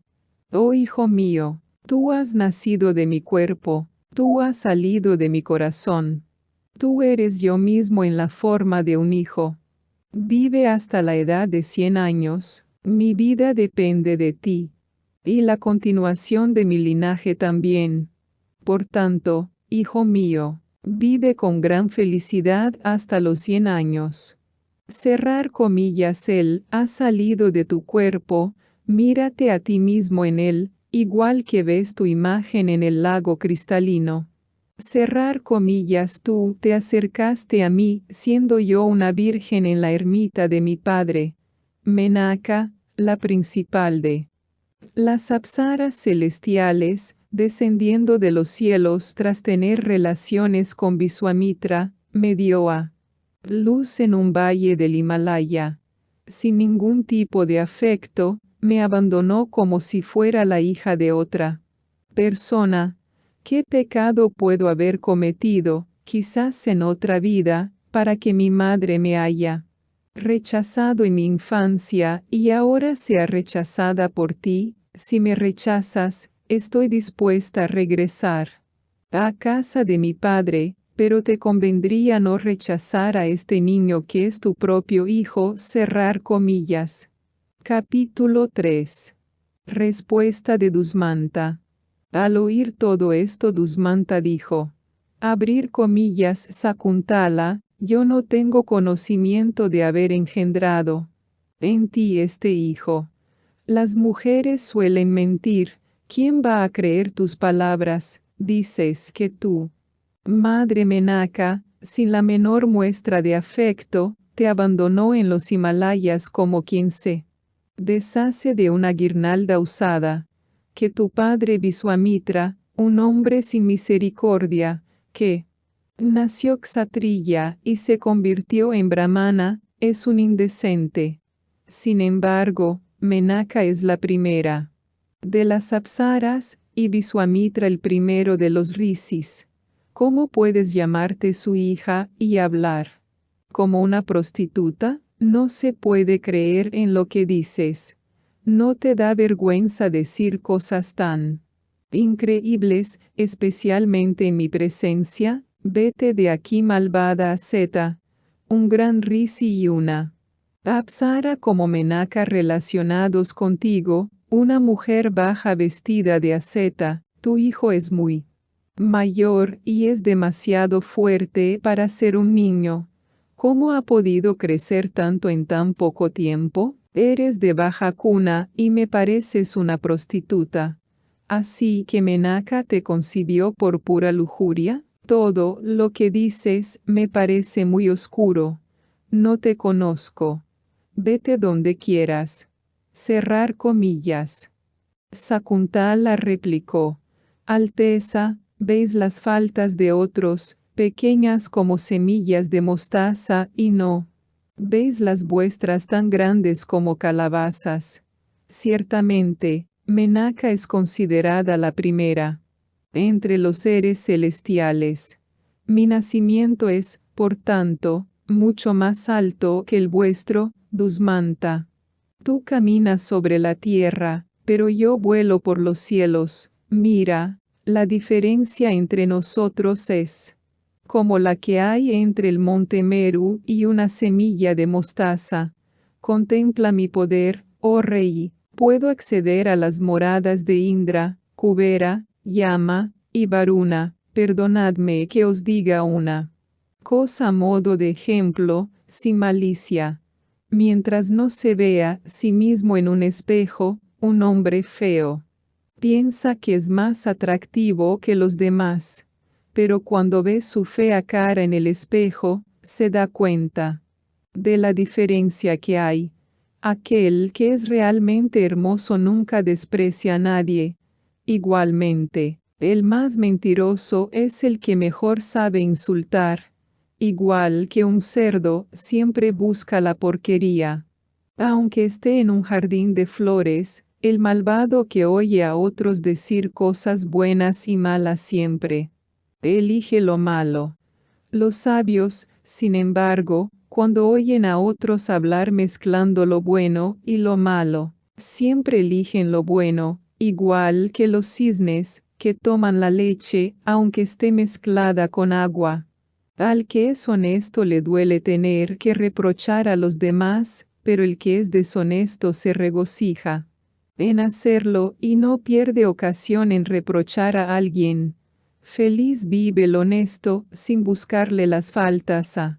Oh hijo mío, tú has nacido de mi cuerpo, tú has salido de mi corazón. Tú eres yo mismo en la forma de un hijo. Vive hasta la edad de 100 años, mi vida depende de ti. Y la continuación de mi linaje también. Por tanto, hijo mío, vive con gran felicidad hasta los 100 años. Cerrar comillas, él ha salido de tu cuerpo, mírate a ti mismo en él, igual que ves tu imagen en el lago cristalino. Cerrar comillas, tú te acercaste a mí, siendo yo una virgen en la ermita de mi padre, Menaka, la principal de las apsaras celestiales, descendiendo de los cielos tras tener relaciones con Visuamitra, me dio a luz en un valle del Himalaya. Sin ningún tipo de afecto, me abandonó como si fuera la hija de otra persona. ¿Qué pecado puedo haber cometido, quizás en otra vida, para que mi madre me haya rechazado en mi infancia y ahora sea rechazada por ti? Si me rechazas, estoy dispuesta a regresar a casa de mi padre, pero te convendría no rechazar a este niño que es tu propio hijo. Cerrar comillas. Capítulo 3. Respuesta de Dusmanta. Al oír todo esto, Dusmanta dijo: abrir comillas, Sakuntala, yo no tengo conocimiento de haber engendrado en ti este hijo. Las mujeres suelen mentir. ¿Quién va a creer tus palabras? Dices que tú, madre Menaka, sin la menor muestra de afecto, te abandonó en los Himalayas como quien se deshace de una guirnalda usada. Que tu padre Visuamitra, un hombre sin misericordia, que nació kshatriya y se convirtió en brahmana, es un indecente. Sin embargo, Menaka es la primera de las apsaras, y Visuamitra el primero de los rishis. ¿Cómo puedes llamarte su hija y hablar como una prostituta? No se puede creer en lo que dices. ¿No te da vergüenza decir cosas tan increíbles, especialmente en mi presencia? Vete de aquí, malvada asceta. Un gran rishi y una apsara como Menaka relacionados contigo, una mujer baja vestida de asceta. Tu hijo es muy mayor y es demasiado fuerte para ser un niño. ¿Cómo ha podido crecer tanto en tan poco tiempo? Eres de baja cuna y me pareces una prostituta. Así que Menaka te concibió por pura lujuria. Todo lo que dices me parece muy oscuro. No te conozco. Vete donde quieras. Cerrar comillas. Sakuntala replicó: Alteza, veis las faltas de otros, pequeñas como semillas de mostaza, y no veis las vuestras tan grandes como calabazas. Ciertamente, Menaka es considerada la primera entre los seres celestiales. Mi nacimiento es, por tanto, mucho más alto que el vuestro, Dusmanta. Tú caminas sobre la tierra, pero yo vuelo por los cielos. Mira, la diferencia entre nosotros es como la que hay entre el monte Meru y una semilla de mostaza. Contempla mi poder, oh rey. Puedo acceder a las moradas de Indra, Kubera, Yama y Varuna. Perdonadme que os diga una cosa a modo de ejemplo, sin malicia. Mientras no se vea sí mismo en un espejo, un hombre feo piensa que es más atractivo que los demás. Pero cuando ve su fea cara en el espejo, se da cuenta de la diferencia que hay. Aquel que es realmente hermoso nunca desprecia a nadie. Igualmente, el más mentiroso es el que mejor sabe insultar. Igual que un cerdo siempre busca la porquería. Aunque esté en un jardín de flores, el malvado que oye a otros decir cosas buenas y malas siempre elige lo malo. Los sabios, sin embargo, cuando oyen a otros hablar mezclando lo bueno y lo malo, siempre eligen lo bueno, igual que los cisnes, que toman la leche, aunque esté mezclada con agua. Al que es honesto le duele tener que reprochar a los demás, pero el que es deshonesto se regocija en hacerlo y no pierde ocasión en reprochar a alguien. Feliz vive el honesto sin buscarle las faltas a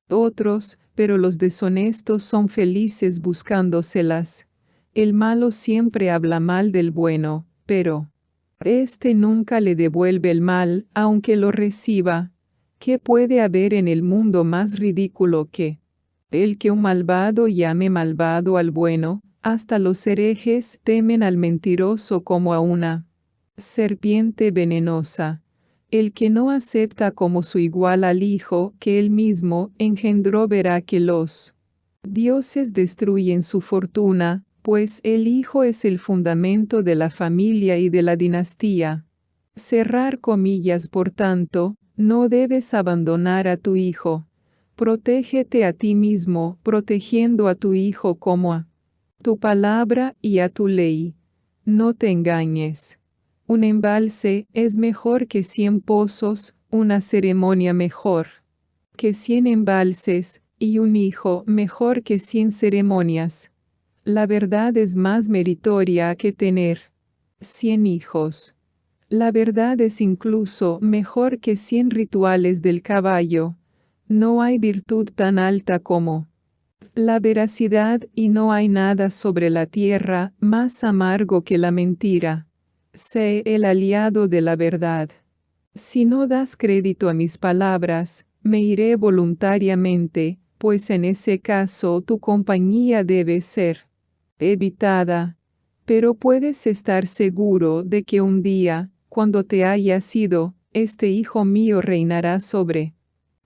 otros, pero los deshonestos son felices buscándoselas. El malo siempre habla mal del bueno, pero éste nunca le devuelve el mal, aunque lo reciba. ¿Qué puede haber en el mundo más ridículo que el que un malvado llame malvado al bueno? Hasta los herejes temen al mentiroso como a una serpiente venenosa. El que no acepta como su igual al Hijo que él mismo engendró verá que los dioses destruyen su fortuna, pues el Hijo es el fundamento de la familia y de la dinastía. Cerrar comillas, por tanto, no debes abandonar a tu Hijo. Protégete a ti mismo, protegiendo a tu Hijo como a tu palabra y a tu ley. No te engañes. Un embalse es mejor que 100 pozos, una ceremonia mejor que 100 embalses, y un hijo mejor que 100 ceremonias. La verdad es más meritoria que tener 100 hijos. La verdad es incluso mejor que 100 rituales del caballo. No hay virtud tan alta como la veracidad, y no hay nada sobre la tierra más amargo que la mentira. Sé el aliado de la verdad. Si no das crédito a mis palabras, me iré voluntariamente, pues en ese caso tu compañía debe ser evitada. Pero puedes estar seguro de que un día, cuando te hayas ido, este hijo mío reinará sobre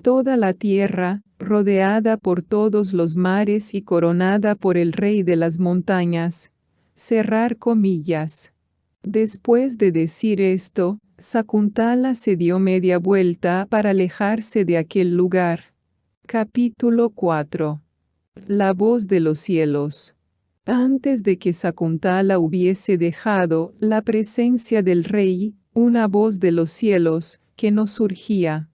toda la tierra, rodeada por todos los mares y coronada por el rey de las montañas. Cerrar comillas. Después de decir esto, Sakuntala se dio media vuelta para alejarse de aquel lugar. Capítulo 4. La voz de los cielos. Antes de que Sakuntala hubiese dejado la presencia del rey, una voz de los cielos, que no surgía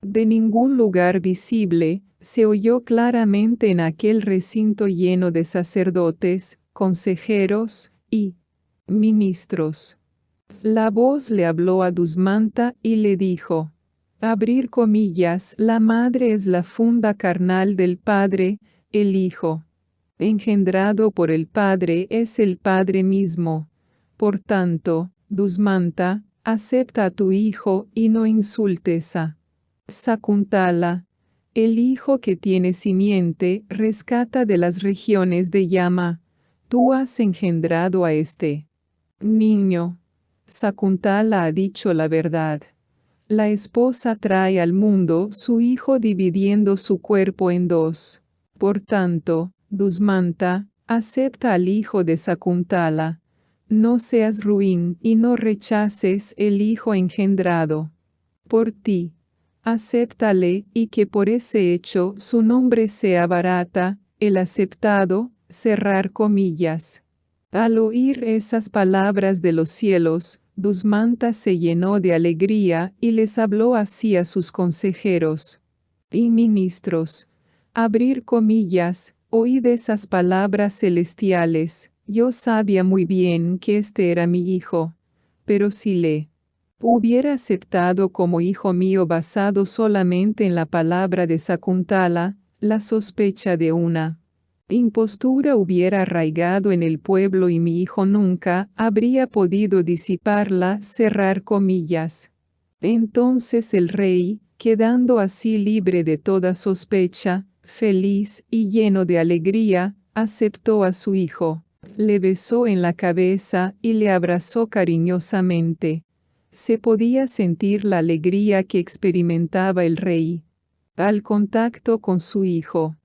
de ningún lugar visible, se oyó claramente en aquel recinto lleno de sacerdotes, consejeros y ministros. La voz le habló a Dusmanta y le dijo: abrir comillas, la madre es la funda carnal del Padre, el Hijo engendrado por el Padre es el Padre mismo. Por tanto, Dusmanta, acepta a tu hijo y no insultes a Sakuntala. El hijo que tiene simiente rescata de las regiones de llama. Tú has engendrado a este niño. Sakuntala ha dicho la verdad. La esposa trae al mundo su hijo dividiendo su cuerpo en dos. Por tanto, Dusmanta, acepta al hijo de Sakuntala. No seas ruin y no rechaces el hijo engendrado por ti. Acéptale y que por ese hecho su nombre sea Bharata, el aceptado, cerrar comillas. Al oír esas palabras de los cielos, Dusmanta se llenó de alegría y les habló así a sus consejeros y ministros. Abrir comillas, oíd esas palabras celestiales. Yo sabía muy bien que este era mi hijo, pero si le hubiera aceptado como hijo mío basado solamente en la palabra de Sakuntala, la sospecha de una impostura hubiera arraigado en el pueblo y mi hijo nunca habría podido disiparla, cerrar comillas. Entonces el rey, quedando así libre de toda sospecha, feliz y lleno de alegría, aceptó a su hijo, le besó en la cabeza y le abrazó cariñosamente. Se podía sentir la alegría que experimentaba el rey al contacto con su hijo.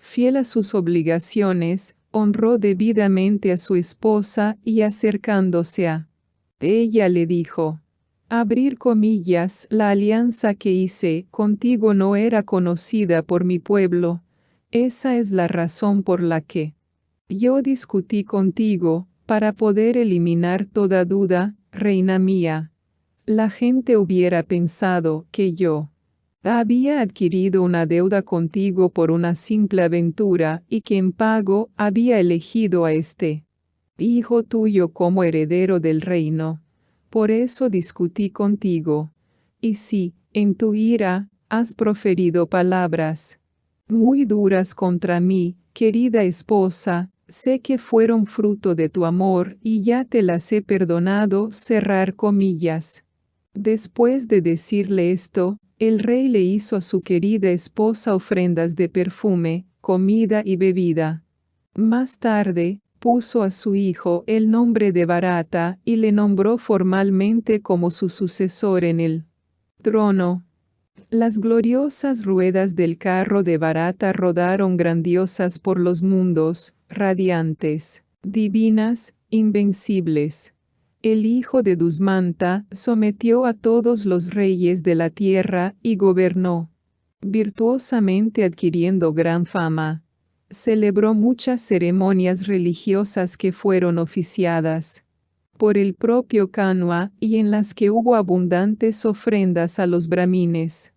Fiel a sus obligaciones, honró debidamente a su esposa y acercándose a ella le dijo: abrir comillas, la alianza que hice contigo no era conocida por mi pueblo. Esa es la razón por la que yo discutí contigo, para poder eliminar toda duda, reina mía. La gente hubiera pensado que yo había adquirido una deuda contigo por una simple aventura y que en pago había elegido a este hijo tuyo como heredero del reino. Por eso discutí contigo. Y si, en tu ira, has proferido palabras muy duras contra mí, querida esposa, sé que fueron fruto de tu amor y ya te las he perdonado. Cerrar comillas. Después de decirle esto, el rey le hizo a su querida esposa ofrendas de perfume, comida y bebida. Más tarde, puso a su hijo el nombre de Bharata y le nombró formalmente como su sucesor en el trono. Las gloriosas ruedas del carro de Bharata rodaron grandiosas por los mundos, radiantes, divinas, invencibles. El hijo de Dusmanta sometió a todos los reyes de la tierra y gobernó virtuosamente, adquiriendo gran fama. Celebró muchas ceremonias religiosas que fueron oficiadas por el propio Kanwa y en las que hubo abundantes ofrendas a los brahmines.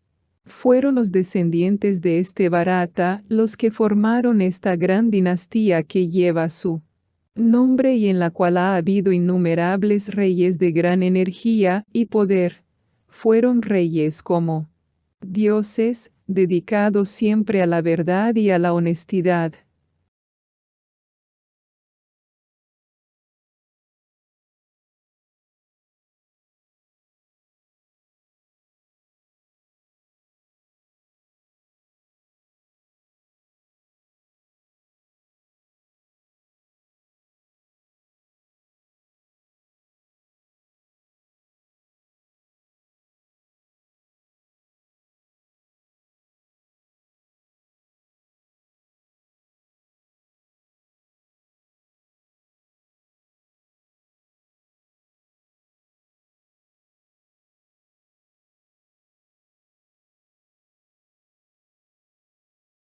Fueron los descendientes de este Bharata los que formaron esta gran dinastía que lleva su nombre y en la cual ha habido innumerables reyes de gran energía y poder. Fueron reyes como dioses, dedicados siempre a la verdad y a la honestidad.